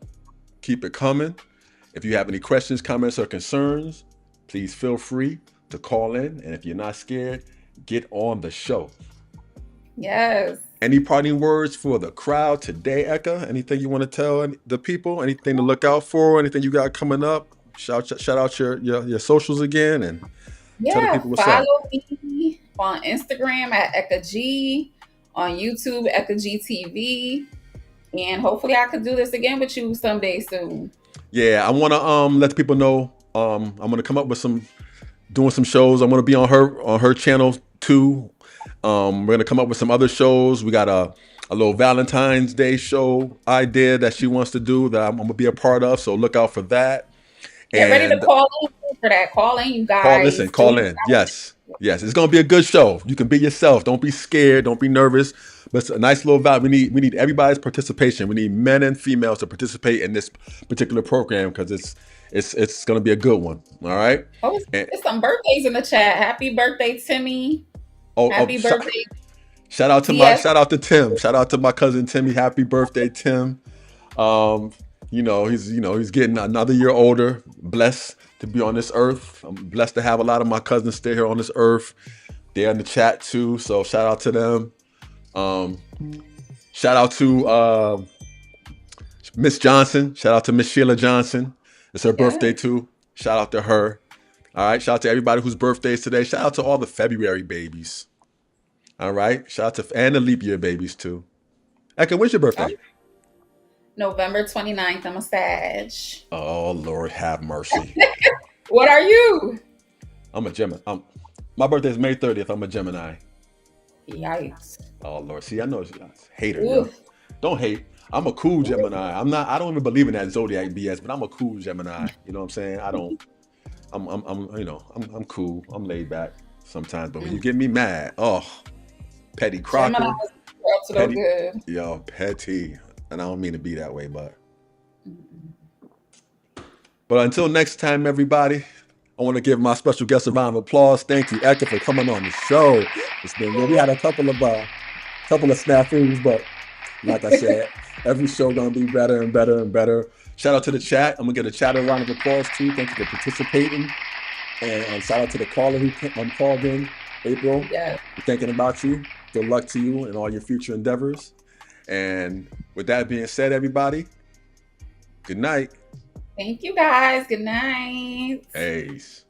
Keep it coming. If you have any questions, comments, or concerns, please feel free to call in. And if you're not scared, get on the show. Yes. Any parting words for the crowd today, Ecka? Anything you want to tell the people? Anything to look out for? Anything you got coming up? Shout out your socials again and tell the people what's up. Follow me on Instagram at Ecka G, on YouTube Ecka G TV, and hopefully I could do this again with you someday soon. Yeah, I want to let the people know I'm gonna come up with doing some shows. I'm gonna be on her channel too. We're gonna come up with some other shows. We got a little Valentine's Day show idea that she wants to do that I'm gonna be a part of. So look out for that. Get ready to call in for that. Call in, you guys. Call in. Yes. It's gonna be a good show. You can be yourself. Don't be scared. Don't be nervous. But it's a nice little vibe. We need everybody's participation. We need men and females to participate in this particular program because it's gonna be a good one. All right. Oh, there's some birthdays in the chat. Happy birthday, Timmy. Happy birthday. Shout out to Tim. Shout out to my cousin Timmy. Happy birthday, Tim. He's getting another year older. Blessed to be on this earth. I'm blessed to have a lot of my cousins stay here on this earth. They're in the chat too, so shout out to them. Shout out to Miss Johnson. Shout out to Miss Sheila Johnson. It's her birthday too. Shout out to her. All right. Shout out to everybody whose birthday is today. Shout out to all the February babies. All right. Shout out to and the leap year babies too. Ecka, when's your birthday? November 29th. I'm a Sag. Oh, Lord have mercy. What are you? I'm a Gemini. My birthday is May 30th. I'm a Gemini. Yikes. Oh Lord, see, I know it's hater. Yo. Don't hate. I'm a cool Gemini. I don't even believe in that zodiac BS, but I'm a cool Gemini. You know what I'm saying? I'm cool. I'm laid back sometimes, but when you get me mad, petty Crocker. Petty, petty. And I don't mean to be that way, but until next time, everybody, I want to give my special guest a round of applause. Thank you, Ecka, for coming on the show. It's been good. We had a couple of snafus, but like I said, every show gonna be better and better and better. Shout out to the chat. I'm gonna get a chat a round of applause too. Thank you for participating. And shout out to the caller who called in, April. Yes. We're thinking about you. Good luck to you in all your future endeavors. And with that being said, everybody, good night. Thank you guys. Good night. Ace.